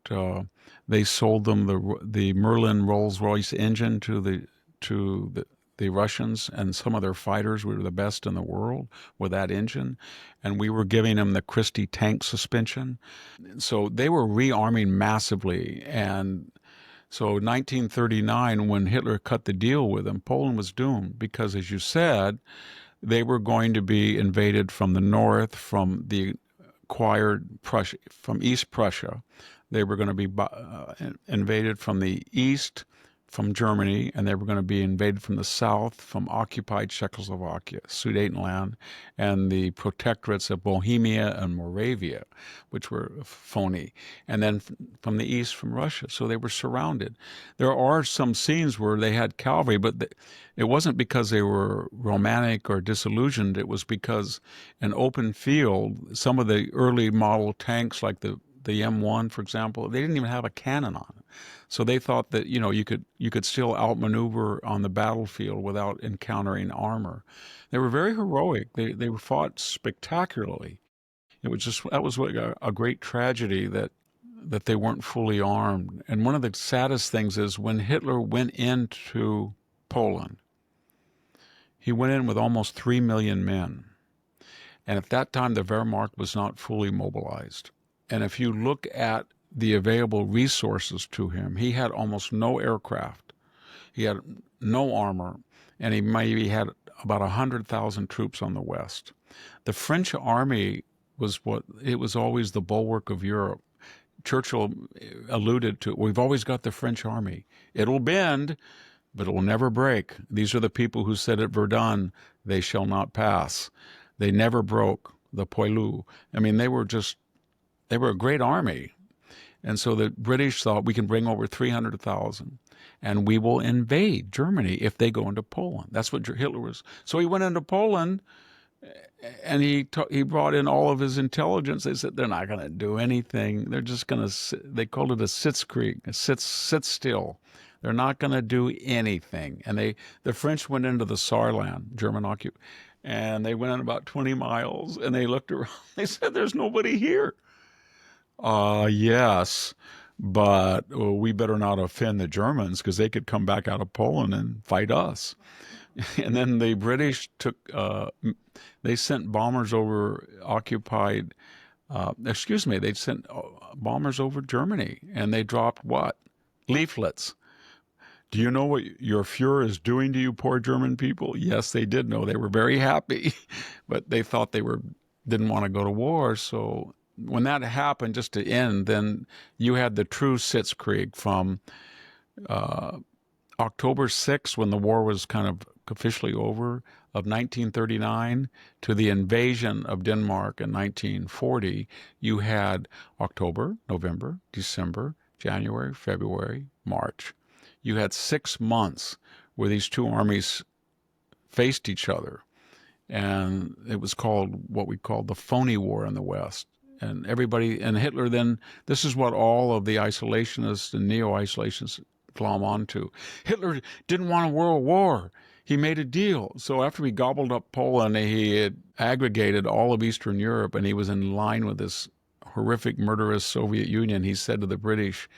they sold them the Merlin Rolls-Royce engine to the Russians, and some of their fighters were the best in the world with that engine, and we were giving them the Christie tank suspension. So they were rearming massively, and so 1939, when Hitler cut the deal with them, Poland was doomed because, as you said, they were going to be invaded from the north, from the acquired Prussia, from East Prussia. They were going to be invaded from the east, from Germany, and they were going to be invaded from the south, from occupied Czechoslovakia, Sudetenland, and the protectorates of Bohemia and Moravia, which were phony, and then from the east, from Russia. So they were surrounded. There are some scenes where they had cavalry, but it wasn't because they were romantic or disillusioned. It was because an open field, some of the early model tanks, like the M1, for example, they didn't even have a cannon on it. So they thought that you could still outmaneuver on the battlefield without encountering armor. They were very heroic. They fought spectacularly. That was a great tragedy that they weren't fully armed. And one of the saddest things is when Hitler went into Poland, he went in with almost 3 million men. And at that time, the Wehrmacht was not fully mobilized. And if you look at the available resources to him, he had almost no aircraft. He had no armor, and he maybe had about 100,000 troops on the west. The French army it was always the bulwark of Europe. Churchill alluded to, we've always got the French army. It'll bend, but it will never break. These are the people who said at Verdun, they shall not pass. They never broke, the poilus. I mean, they were a great army. And so the British thought, we can bring over 300,000 and we will invade Germany if they go into Poland. That's what Hitler was. So he went into Poland, and he brought in all of his intelligence. They said, they're not going to do anything. They're just going to, they called it a sitzkrieg, sit still. They're not going to do anything. And the French went into the Saarland, German occupation, and they went in about 20 miles, and they looked around. They said, "There's nobody here." Yes, but we better not offend the Germans because they could come back out of Poland and fight us. And then the British they sent bombers over they sent bombers over Germany, and they dropped what? Leaflets. Do you know what your Fuhrer is doing to you poor German people? Yes, they did know. They were very happy, but they thought didn't want to go to war. So when that happened, just to end, then you had the true Sitzkrieg from October 6th, when the war was kind of officially over, of 1939, to the invasion of Denmark in 1940. You had October, November, December, January, February, March. You had 6 months where these two armies faced each other. And it was called what we called the phony war in the West. And Hitler then, this is what all of the isolationists and neo-isolationists glom onto. Hitler didn't want a world war. He made a deal. So after he gobbled up Poland, he had aggregated all of Eastern Europe, and he was in line with this horrific, murderous Soviet Union. He said to the British,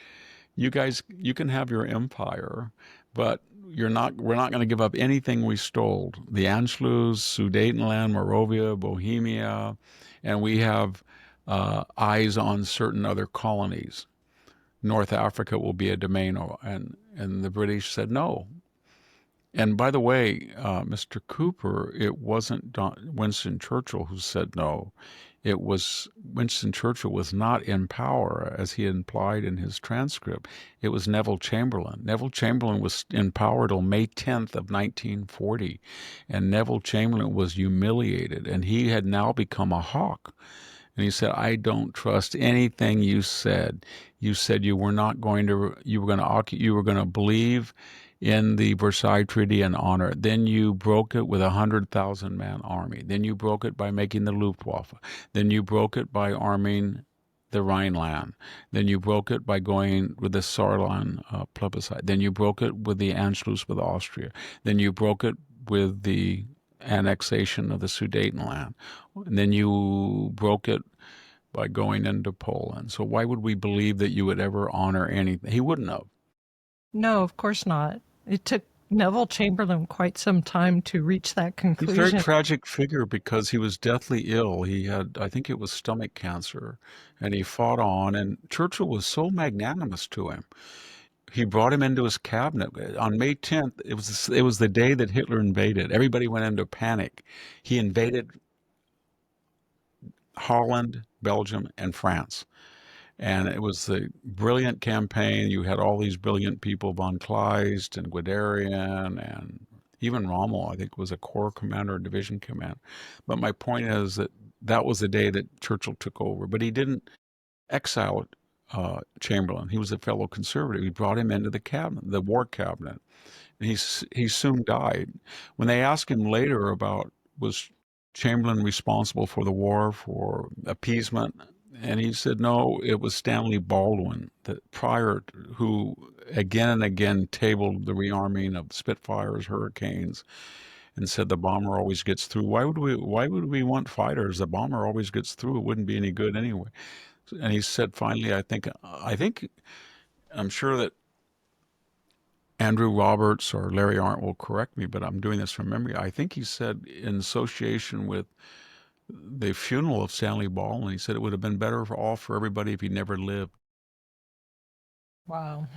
"You guys, you can have your empire, but we're not going to give up anything we stole. The Anschluss, Sudetenland, Moravia, Bohemia, and we have eyes on certain other colonies. North Africa will be a domain." And the British said no. And by the way, Mr. Cooper, it wasn't Winston Churchill who said no. It was Winston Churchill was not in power, as he implied in his transcript. It was Neville Chamberlain. Neville Chamberlain was in power till May 10th of 1940, and Neville Chamberlain was humiliated, and he had now become a hawk. And he said, "I don't trust anything you said. You said you were going to believe in the Versailles Treaty and honor it. Then you broke it with 100,000-man army. Then you broke it by making the Luftwaffe. Then you broke it by arming the Rhineland. Then you broke it by going with the Saarland plebiscite. Then you broke it with the Anschluss with Austria. Then you broke it with the annexation of the Sudetenland. And then you broke it by going into Poland. So why would we believe that you would ever honor anything?" He wouldn't have. No, of course not. It took Neville Chamberlain quite some time to reach that He's a conclusion. very tragic figure because he was deathly ill. He had, I think it was stomach cancer, and he fought on, and Churchill was so magnanimous to him. He brought him into his cabinet. On May 10th, it was the day that Hitler invaded. Everybody went into panic. He invaded Holland, Belgium, and France. And it was a brilliant campaign. You had all these brilliant people, von Kleist and Guderian, and even Rommel, I think, was a corps commander, division commander. But my point is that was the day that Churchill took over. But he didn't exile Chamberlain. He was a fellow conservative. He brought him into the cabinet, the war cabinet. And he soon died. When they asked him later about, was Chamberlain responsible for the war, for appeasement? And he said, no, it was Stanley Baldwin, who again and again tabled the rearming of Spitfires, Hurricanes, and said the bomber always gets through. Why would we want fighters? The bomber always gets through. It wouldn't be any good anyway. And he said, finally, I'm sure that Andrew Roberts or Larry Arndt will correct me, but I'm doing this from memory. I think he said, in association with the funeral of Stanley Baldwin, he said it would have been better for everybody if he never lived. Wow.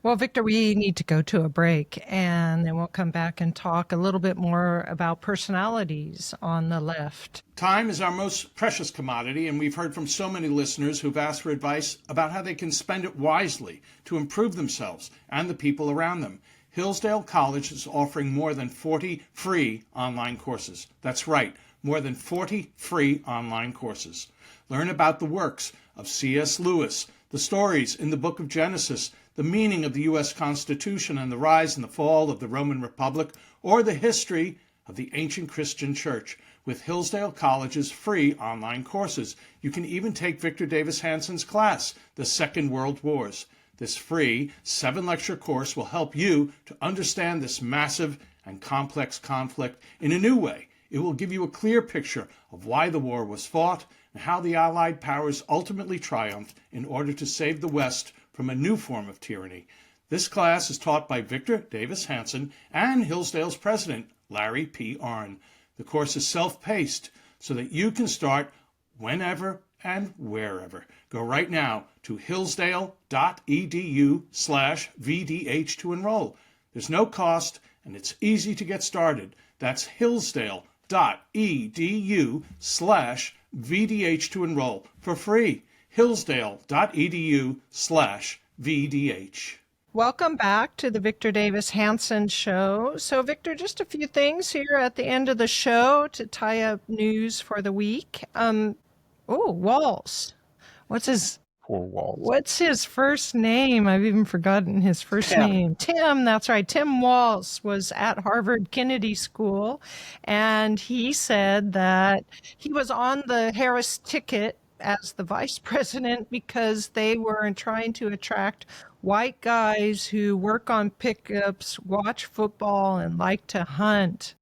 Well, Victor, we need to go to a break, and then we'll come back and talk a little bit more about personalities on the left. Time is our most precious commodity, and we've heard from so many listeners who've asked for advice about how they can spend it wisely to improve themselves and the people around them. Hillsdale College is offering more than 40 free online courses. That's right, more than 40 free online courses. Learn about the works of C.S. Lewis, the stories in the book of Genesis, the meaning of the U.S. Constitution and the rise and the fall of the Roman Republic, or the history of the ancient Christian church with Hillsdale College's free online courses. You can even take Victor Davis Hanson's class, The Second World Wars. This free 7-lecture course will help you to understand this massive and complex conflict in a new way. It will give you a clear picture of why the war was fought and how the Allied powers ultimately triumphed in order to save the West from a new form of tyranny. This class is taught by Victor Davis Hanson and Hillsdale's president, Larry P. Arnn. The course is self-paced so that you can start whenever and wherever. Go right now to hillsdale.edu/VDH to enroll. There's no cost and it's easy to get started. That's hillsdale.edu/VDH to enroll for free. hillsdale.edu/VDH. Welcome back to the Victor Davis Hanson Show. So, Victor, just a few things here at the end of the show to tie up news for the week. Walz. Poor Walz. What's his first name? I've even forgotten his first name. Tim, that's right. Tim Walz was at Harvard Kennedy School, and he said that he was on the Harris ticket as the vice president because they were trying to attract white guys who work on pickups, watch football, and like to hunt.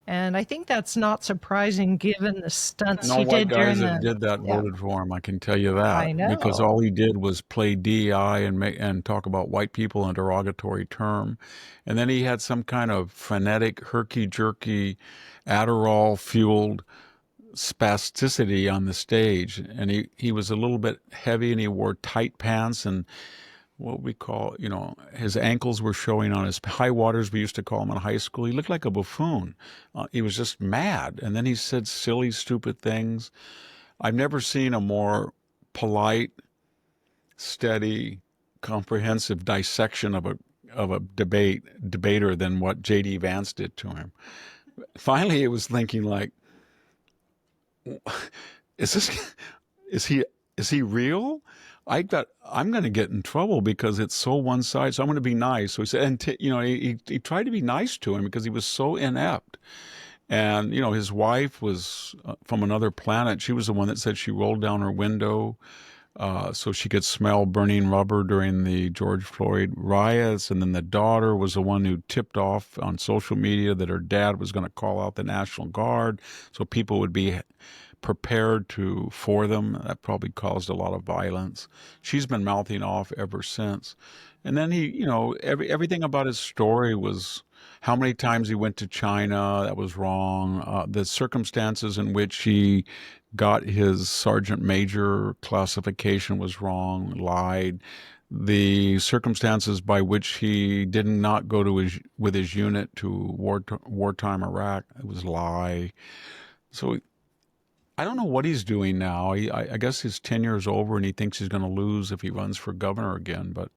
And I think that's not surprising given the stunts No he white did during guys that the... did that Yeah. voted for him. I can tell you that. I know. Because all he did was play DEI and talk about white people in a derogatory term. And then he had some kind of frenetic, herky-jerky, Adderall-fueled spasticity on the stage. And he was a little bit heavy and he wore tight pants and what we call, his ankles were showing on his high waters, we used to call him in high school. He looked like a buffoon. He was just mad. And then he said silly, stupid things. I've never seen a more polite, steady, comprehensive dissection of a debater than what J.D. Vance did to him. Finally, it was thinking like, is he real? I'm going to get in trouble because it's so one side. So I'm going to be nice. So he said, and he tried to be nice to him because he was so inept. And his wife was from another planet. She was the one that said she rolled down her window so she could smell burning rubber during the George Floyd riots. And then the daughter was the one who tipped off on social media that her dad was going to call out the National Guard so people would be prepared for them. That probably caused a lot of violence. She's been mouthing off ever since. And then everything about his story was how many times he went to China. That was wrong. The circumstances in which he got his sergeant major classification was wrong, lied. The circumstances by which he did not go with his unit to wartime Iraq, it was lie. So I don't know what he's doing now. I guess his tenure is over and he thinks he's going to lose if he runs for governor again. But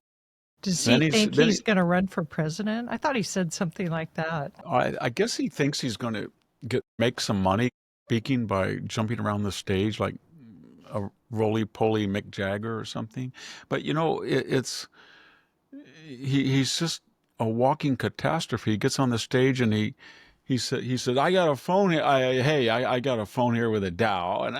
does he think he's going to run for president? I thought he said something like that. I guess he thinks he's going to make some money speaking by jumping around the stage like a roly-poly Mick Jagger or something. But he's just a walking catastrophe. He gets on the stage and he said, I got a phone here. I got a phone here with a Dow, and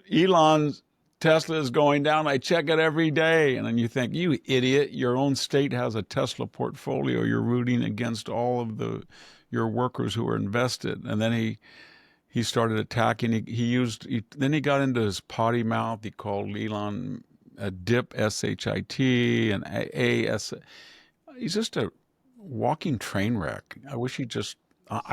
Elon's Tesla is going down. I check it every day. And then you think, you idiot, your own state has a Tesla portfolio. You're rooting against all of your workers who are invested. And then he started attacking. Then he got into his potty mouth. He called Elon a dip, S-H-I-T, and A-S. He's just a walking train wreck. I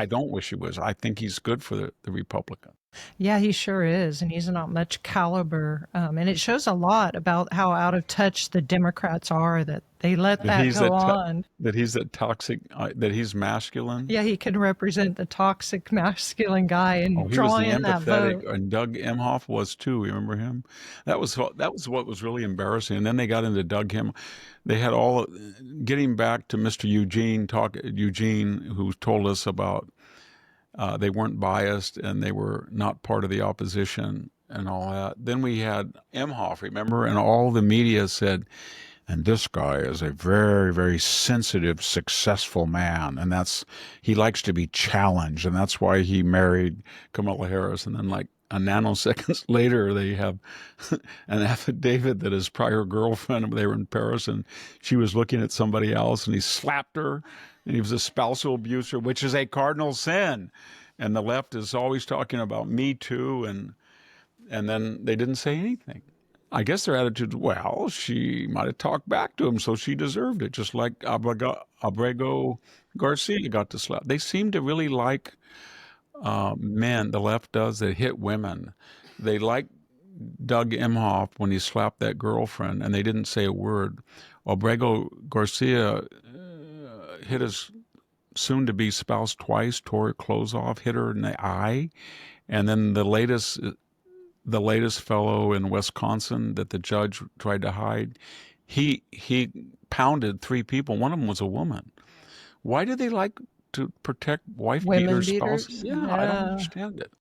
don't wish he was. I think he's good for the Republican. Yeah, he sure is. And he's not much caliber. And it shows a lot about how out of touch the Democrats are that they let that go on. That he's that toxic, that he's masculine. Yeah, he can represent the toxic masculine guy and draw in that vote. And Doug Emhoff was too. Remember him? That was what was really embarrassing. And then they got into Doug Emhoff. They had getting back to Mr. Eugene, who told us about they weren't biased and they were not part of the opposition and all that. Then we had Emhoff, remember? And all the media said, and this guy is a very, very sensitive, successful man. And he likes to be challenged. And that's why he married Kamala Harris. And then nanoseconds later, they have an affidavit that his prior girlfriend, they were in Paris and she was looking at somebody else and he slapped her and he was a spousal abuser, which is a cardinal sin. And the left is always talking about Me Too, and then they didn't say anything. I guess their attitude, well, she might have talked back to him, so she deserved it, just like Abrego Garcia got to slap. They seem to really like men, the left does, that hit women. They like Doug Emhoff when he slapped that girlfriend, and they didn't say a word. Abrego Garcia hit his soon-to-be spouse twice, tore her clothes off, hit her in the eye, and then the latest fellow in Wisconsin that the judge tried to hide, he pounded 3 people. One of them was a woman. Why do they like to protect wife Women beaters, spouses? beaters? Yeah, I don't understand it.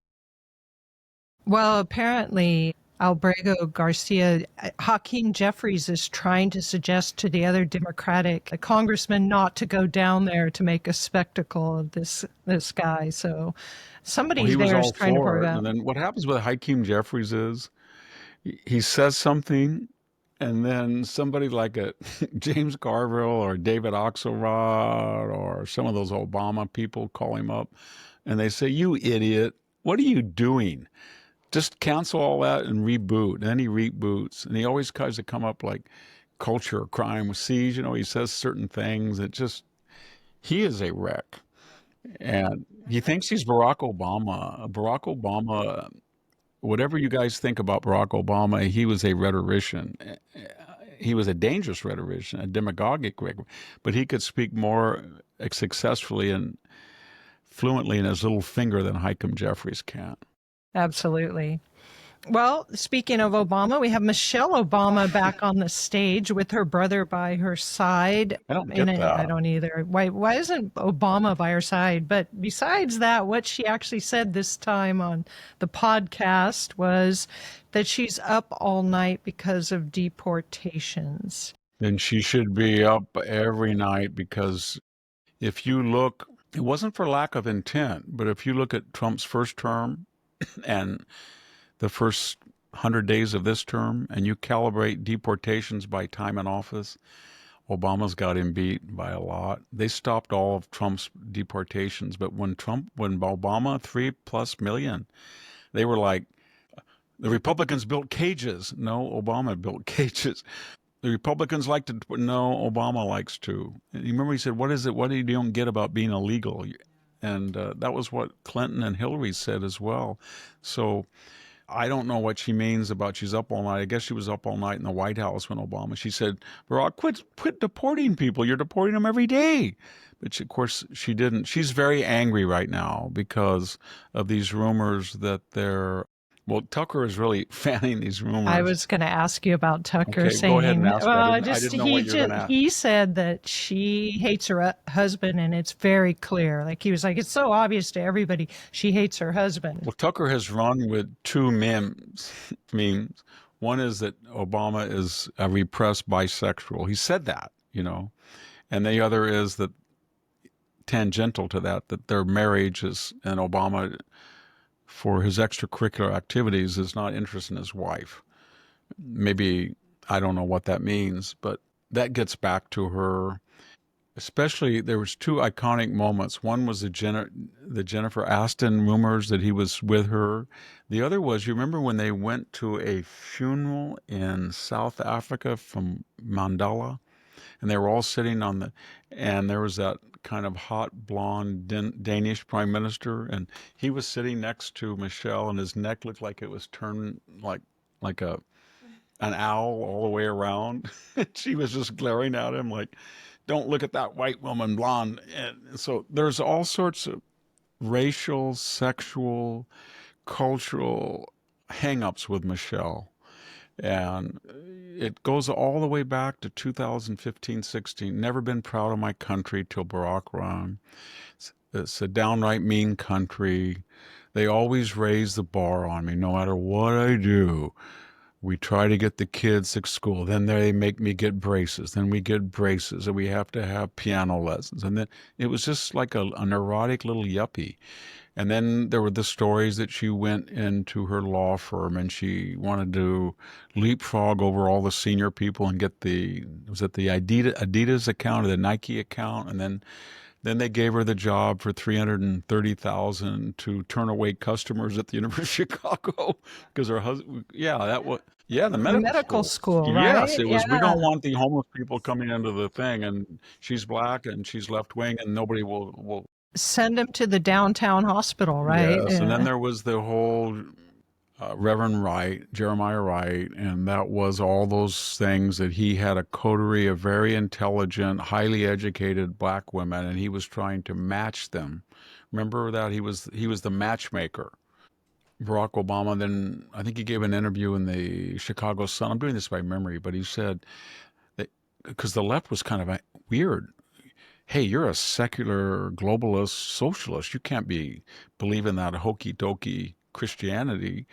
Well, apparently, Albrego Garcia, Hakeem Jeffries is trying to suggest to the other Democratic congressmen not to go down there to make a spectacle of this guy. So somebody He was there is all trying to for it. prevent. And then what happens with Hakeem Jeffries is he says something, and then somebody like a James Carville or David Axelrod or some of those Obama people call him up, and they say, "You idiot, what are you doing? Just cancel all that and reboot." And then he reboots, and he always tries to come up like culture or crime with C's. He says certain things that just, he is a wreck. And he thinks he's Barack Obama. Barack Obama, whatever you guys think about Barack Obama, he was a rhetorician. He was a dangerous rhetorician, a demagogic rhetorician, but he could speak more successfully and fluently in his little finger than Hakeem Jeffries can. Absolutely. Well, speaking of Obama, we have Michelle Obama back on the stage with her brother by her side. I don't get that. I don't either. Why isn't Obama by her side? But besides that, what she actually said this time on the podcast was that she's up all night because of deportations. Then she should be up every night, because if you look, it wasn't for lack of intent, but if you look at Trump's first term and the first 100 days of this term, and you calibrate deportations by time in office, Obama's got him beat by a lot. They stopped all of Trump's deportations, but when Obama, 3+ million, they were like, the Republicans built cages. No, Obama built cages. The Republicans like to, no, Obama likes to. And you remember he said, what is it? What do you don't get about being illegal? And that was what Clinton and Hillary said as well. So I don't know what she means about she's up all night. I guess she was up all night in the White House when Obama, she said, Barack, quit deporting people. You're deporting them every day. But of course, she didn't. She's very angry right now because of these rumors that Tucker is really fanning these rumors. I was going to ask you about Tucker Okay, saying, go ahead and ask me. I didn't know what you were going to ask. He said that she hates her husband, and it's very clear. Like, he was like, it's so obvious to everybody she hates her husband. Well, Tucker has run with 2 memes. One is that Obama is a repressed bisexual. He said that, and the other is that, tangential to that their marriage is, and Obama, for his extracurricular activities, is not interested in his wife. Maybe, I don't know what that means, but that gets back to her. Especially, there was 2 iconic moments. One was the Jennifer Aston rumors that he was with her. The other was, you remember when they went to a funeral in South Africa from Mandela, and they were all sitting and there was that kind of hot blonde Danish prime minister, and he was sitting next to Michelle, and his neck looked like it was turned like an owl all the way around. She was just glaring at him like, don't look at that white woman, blonde. And so there's all sorts of racial, sexual, cultural hang-ups with Michelle. And it goes all the way back to 2015-16. Never been proud of my country till Barack ran. It's a downright mean country. They always raise the bar on me, no matter what I do. We try to get the kids to school. Then they make me get braces. Then we get braces, and we have to have piano lessons. And then it was just like a neurotic little yuppie. And then there were the stories that she went into her law firm and she wanted to leapfrog over all the senior people and get was it the Adidas account or the Nike account? And then they gave her the job for $330,000 to turn away customers at the University of Chicago because her husband, yeah, that was, yeah, the The medical medical school. school, Yes, right? it was, we Yeah. don't want the homeless people coming into the thing, and she's black and she's left wing and nobody will. Send him to the downtown hospital, right? Yes, and then Yeah. there was the whole Reverend Wright, Jeremiah Wright, and that was all those things that he had a coterie of very intelligent, highly educated black women, and he was trying to match them. Remember that he was the matchmaker. Barack Obama. Then I think he gave an interview in the Chicago Sun. I'm doing this by memory, but he said that because the left was kind of weird. Hey, you're a secular globalist socialist. You can't be believing that hokey dokey Christianity.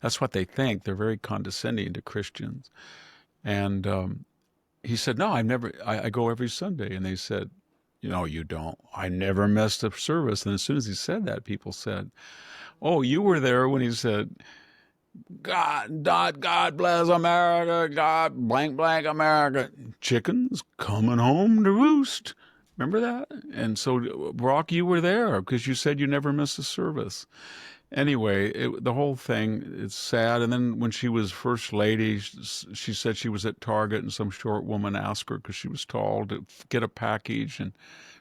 That's what they think. They're very condescending to Christians. And he said, no, I go every Sunday. And they said, you don't. I never missed a service. And as soon as he said that, people said, oh, you were there when he said, God bless America, God blank blank America. Chickens coming home to roost. Remember that? And so, Brock, you were there because you said you never missed a service. Anyway, the whole thing is sad. And then when she was first lady, she said she was at Target and some short woman asked her because she was tall to get a package. And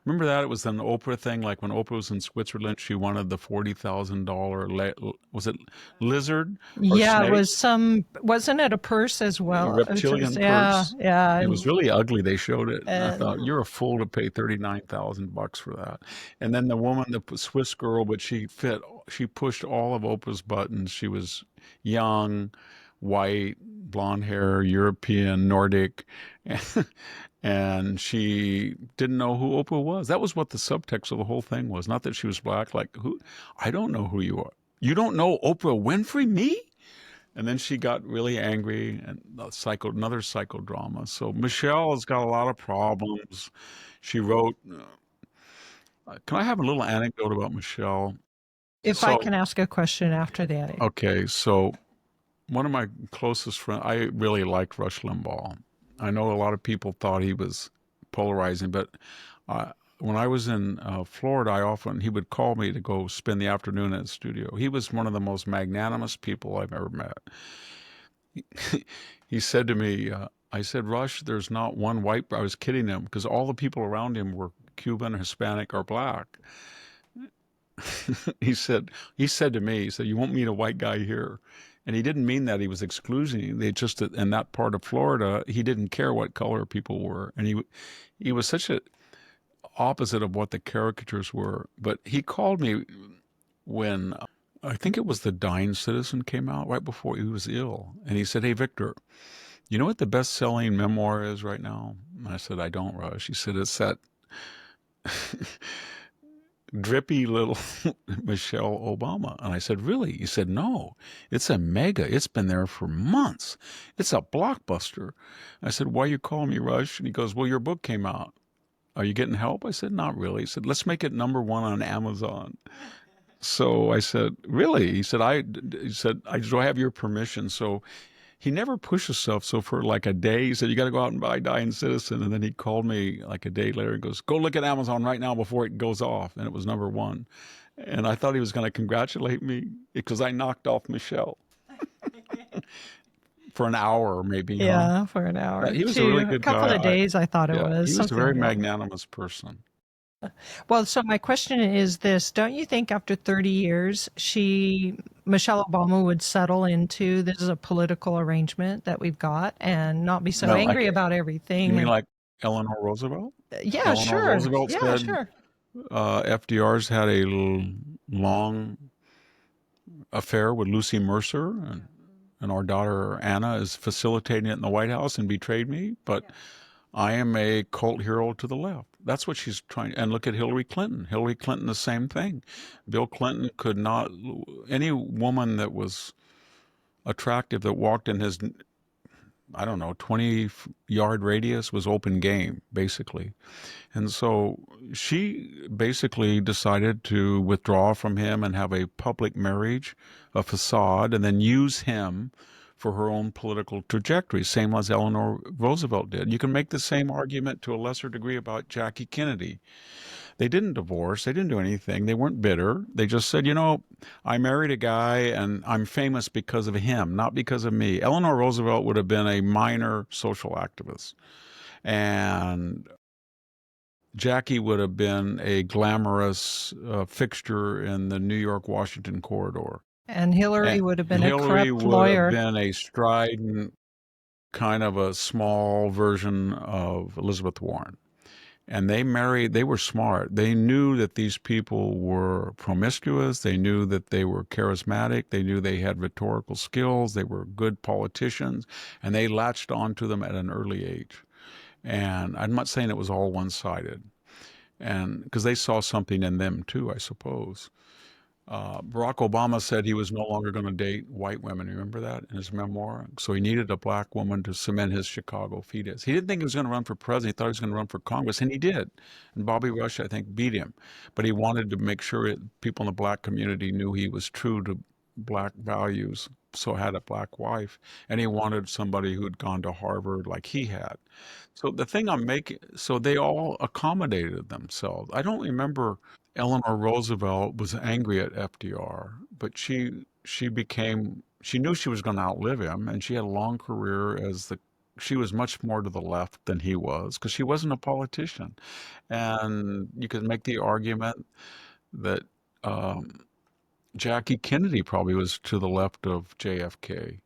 remember that? It was an Oprah thing. Like when Oprah was in Switzerland, she wanted the $40,000, was it lizard or Yeah, it snake? was wasn't it a purse as A well? reptilian Yeah, purse. yeah. It was really ugly. They showed it, and I thought, And "You're a fool to pay $39,000 for that." And then the woman, the Swiss girl, but she pushed all of Oprah's buttons. She was young, white, blonde hair, European, Nordic, and she didn't know who Oprah was. That was what the subtext of the whole thing was. Not that she was black. Like, who? I don't know who you are. You don't know Oprah Winfrey? Me? And then she got really angry and another psychodrama. So Michelle has got a lot of problems. She wrote, can I have a little anecdote about Michelle? if I So, can ask a question after that. okay, so one of my closest friends, I really liked Rush Limbaugh. I know a lot of people thought he was polarizing, but when I was in Florida, he would call me to go spend the afternoon in the studio. He was one of the most magnanimous people I've ever met. He said to me, I said, Rush, there's not one white. I was kidding him because all the people around him were Cuban, Hispanic, or black. He said to me, he said, you won't meet a white guy here. And he didn't mean that he was excluding. They just, in that part of Florida, he didn't care what color people were. And he was such a opposite of what the caricatures were. But he called me when I think it was The Dying Citizen came out right before he was ill. And he said, hey, Victor, you know what the best-selling memoir is right now? And I said, I don't, Rush. He said, it's that drippy little Michelle Obama. And I said, really? He said, no, it's a mega. It's been there for months. It's a blockbuster. I said, why are you calling me, Rush? And he goes, well, your book came out. Are you getting help? I said, not really. He said, let's make it #1 on Amazon. So I said, really? He said, do I have your permission? So he never pushed himself. So for like a day, he said, you got to go out and buy Dying Citizen. And then he called me like a day later and goes, go look at Amazon right now before it goes off. And it was #1. And I thought he was going to congratulate me because I knocked off Michelle for an hour maybe, huh? Yeah, for an hour. He was a really A good couple guy. of days, I thought it Yeah, was. he was a Something very like that. magnanimous person. Well, so my question is this. Don't you think after 30 years, Michelle Obama would settle into this is a political arrangement that we've got and not be so No, angry about you everything? mean like Eleanor Roosevelt? Yeah, Eleanor sure. Roosevelt Yeah, said sure. FDR's had a long affair with Lucy Mercer, and our daughter Anna is facilitating it in the White House and betrayed me, but I am a cult hero to the left. That's what she's trying. And look at Hillary Clinton. Hillary Clinton, the same thing. Bill Clinton could not, any woman that was attractive that walked in his, I don't know, 20-yard radius was open game, basically. And so she basically decided to withdraw from him and have a public marriage, a facade, and then use him for her own political trajectory, same as Eleanor Roosevelt did. You can make the same argument to a lesser degree about Jackie Kennedy. They didn't divorce. They didn't do anything. They weren't bitter. They just said, I married a guy and I'm famous because of him, not because of me. Eleanor Roosevelt would have been a minor social activist. And Jackie would have been a glamorous fixture in the New York-Washington corridor. And Hillary would have been a Hillary corrupt would have lawyer. been a strident, kind of a small version of Elizabeth Warren. And they were smart. They knew that these people were promiscuous. They knew that they were charismatic. They knew they had rhetorical skills. They were good politicians. And they latched onto them at an early age. And I'm not saying it was all one-sided. And because they saw something in them too, I suppose. Barack Obama said he was no longer going to date white women. You remember that in his memoir? So he needed a black woman to cement his Chicago fetus. He didn't think he was going to run for president. He thought he was going to run for Congress, and he did. And Bobby Rush, I think, beat him. But he wanted to make sure people in the black community knew he was true to black values, so had a black wife. And he wanted somebody who had gone to Harvard like he had. So the thing I'm making, so they all accommodated themselves. I don't remember Eleanor Roosevelt was angry at FDR, but she knew she was going to outlive him, and she had a long career she was much more to the left than he was because she wasn't a politician. And you could make the argument that Jackie Kennedy probably was to the left of JFK.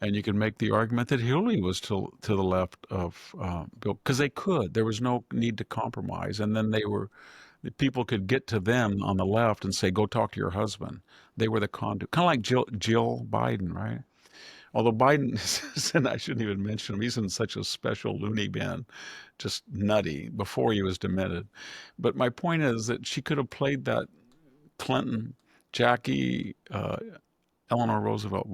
And you could make the argument that Hillary was to the left of Bill, because they could. There was no need to compromise. And then people could get to them on the left and say, go talk to your husband. They were the conduit. Kind of like Jill Biden, right? Although Biden, and I shouldn't even mention him, he's in such a special loony bin, just nutty, before he was demented. But my point is that she could have played that Clinton, Jackie, Eleanor Roosevelt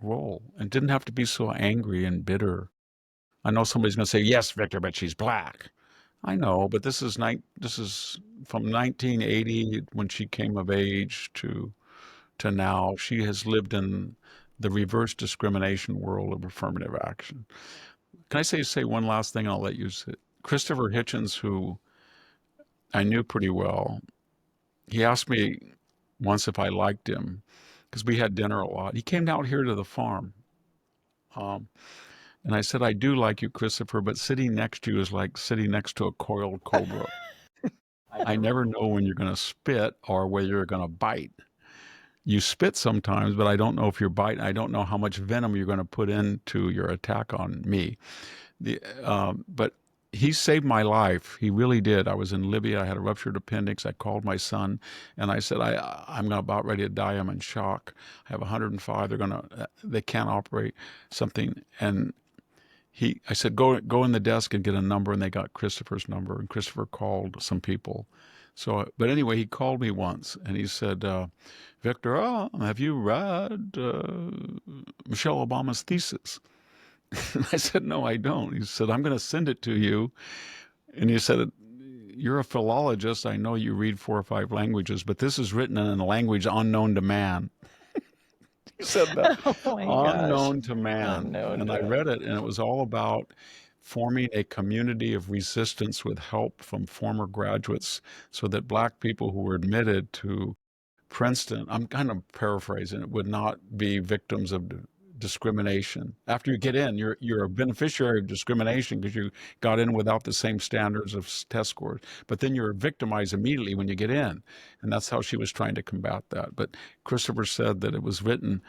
role and didn't have to be so angry and bitter. I know somebody's going to say, yes, Victor, but she's black. I know, but this is from 1980 when she came of age to now. She has lived in the reverse discrimination world of affirmative action. Can I say one last thing? And I'll let you say. Christopher Hitchens, who I knew pretty well, he asked me once if I liked him because we had dinner a lot. He came out here to the farm. And I said, I do like you, Christopher, but sitting next to you is like sitting next to a coiled cobra. I never know when you're going to spit or whether you're going to bite. You spit sometimes, but I don't know if you're biting. I don't know how much venom you're going to put into your attack on me. But he saved my life. He really did. I was in Libya. I had a ruptured appendix. I called my son, and I said, I'm about ready to die. I'm in shock. I have 105. They can't operate something. And I said, go in the desk and get a number, and they got Christopher's number, and Christopher called some people. So, but anyway, he called me once, and he said, Victor, have you read Michelle Obama's thesis? And I said, no, I don't. He said, I'm going to send it to you. And he said, you're a philologist. I know you read 4 or 5 languages, but this is written in a language unknown to man. He said that. Oh my Unknown gosh. to man. Unknown and to I read it, and it was all about forming a community of resistance with help from former graduates so that black people who were admitted to Princeton, I'm kind of paraphrasing it, would not be victims of discrimination. After you get in, you're a beneficiary of discrimination because you got in without the same standards of test scores. But then you're victimized immediately when you get in. And that's how she was trying to combat that. But Christopher said that it was written,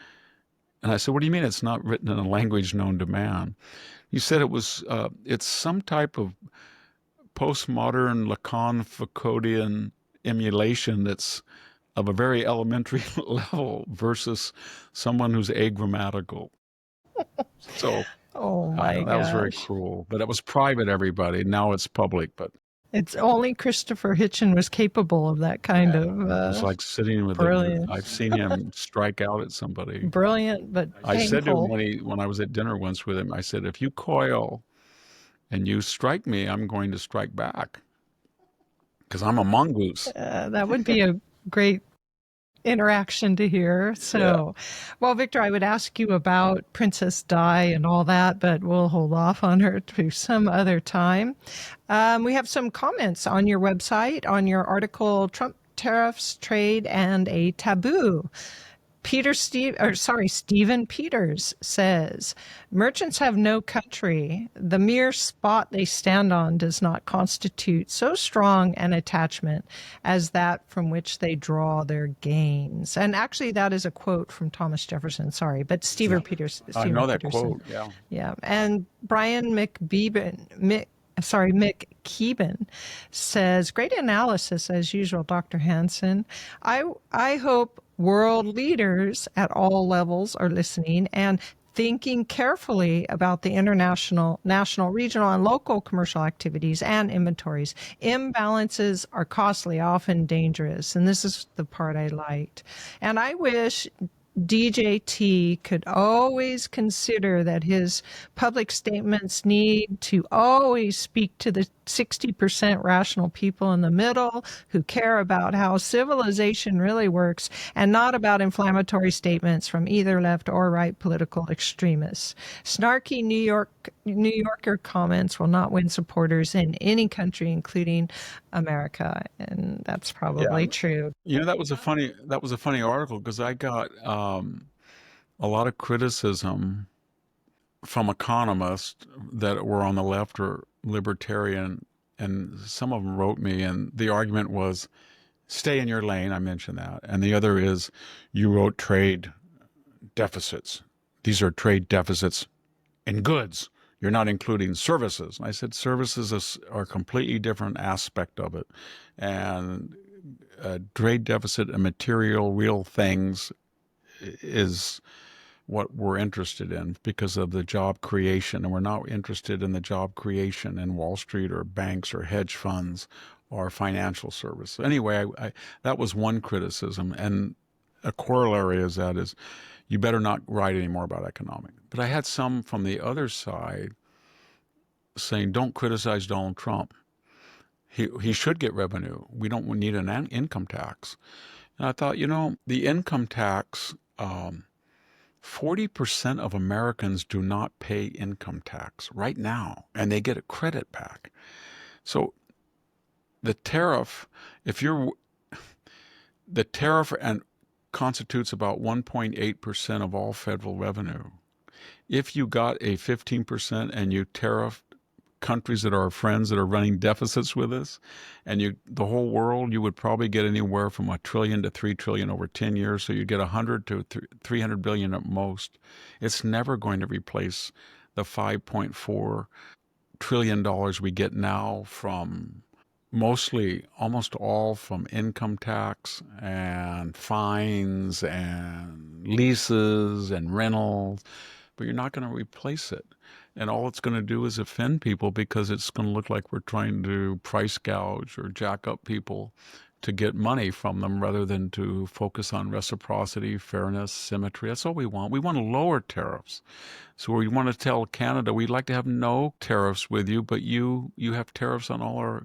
and I said, what do you mean it's not written in a language known to man? He said it's some type of postmodern Lacan-Foucauldian emulation that's of a very elementary level versus someone who's agrammatical. So Oh my that was very gosh. cruel. But it was private, everybody. Now it's public. But It's only Christopher Hitchin was capable of that kind It's of like sitting with him. brilliance. I've seen him strike out at somebody. Brilliant, but I said to him painful. when I was at dinner once with him, I said, if you coil and you strike me, I'm going to strike back because I'm a mongoose. That would be a great interaction to hear. Yeah. So, well, Victor, I would ask you about Princess Di and all that, but we'll hold off on her to some other time. We have some comments on your website on your article, Trump Tariffs, Trade, and a Taboo. Stephen Peters says, merchants have no country. The mere spot they stand on does not constitute so strong an attachment as that from which they draw their gains. And actually, that is a quote from Thomas Jefferson. Sorry, but Stephen Peters. I know that Peterson. quote. Yeah. Yeah. And Brian Mick Keeban says, great analysis as usual, Dr. Hanson. I hope world leaders at all levels are listening and thinking carefully about the international, national, regional, and local commercial activities and inventories. Imbalances are costly, often dangerous, and this is the part I liked. And I wish DJT could always consider that his public statements need to always speak to the 60% rational people in the middle who care about how civilization really works and not about inflammatory statements from either left or right political extremists. Snarky New Yorker comments will not win supporters in any country, including America, and that's probably true. You know, that was a funny article because I got a lot of criticism from economists that were on the left or libertarian, and some of them wrote me, and the argument was, stay in your lane. I mentioned that. And the other is, you wrote trade deficits. These are trade deficits in goods. You're not including services. And I said services are a completely different aspect of it. And trade deficit and material, real things is what we're interested in because of the job creation. And we're not interested in the job creation in Wall Street or banks or hedge funds or financial services. Anyway, that was one criticism. And a corollary is you better not write any more about economics. But I had some from the other side saying, don't criticize Donald Trump. He should get revenue. We don't need an income tax. And I thought, the income tax, 40% of Americans do not pay income tax right now, and they get a credit back. So the tariff, the tariff constitutes about 1.8% of all federal revenue. If you got a 15% and you tariff countries that are our friends that are running deficits with us, and the whole world, you would probably get anywhere from $1 trillion to $3 trillion over 10 years. So you get 100 to 300 billion at most. It's never going to replace the $5.4 trillion we get now from almost all from income tax and fines and leases and rentals, but you're not going to replace it. And all it's going to do is offend people because it's going to look like we're trying to price gouge or jack up people to get money from them rather than to focus on reciprocity, fairness, symmetry. That's all we want. We want to lower tariffs. So we want to tell Canada, we'd like to have no tariffs with you, but you have tariffs on all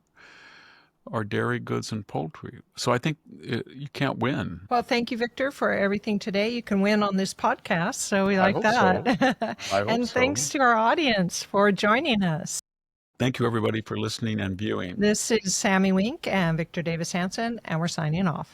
our dairy goods and poultry. So I think you can't win. Well, thank you, Victor, for everything today. You can win on this podcast, so we like that. And thanks to our audience for joining us. Thank you, everybody, for listening and viewing. This is Sami Winc and Victor Davis Hanson, and we're signing off.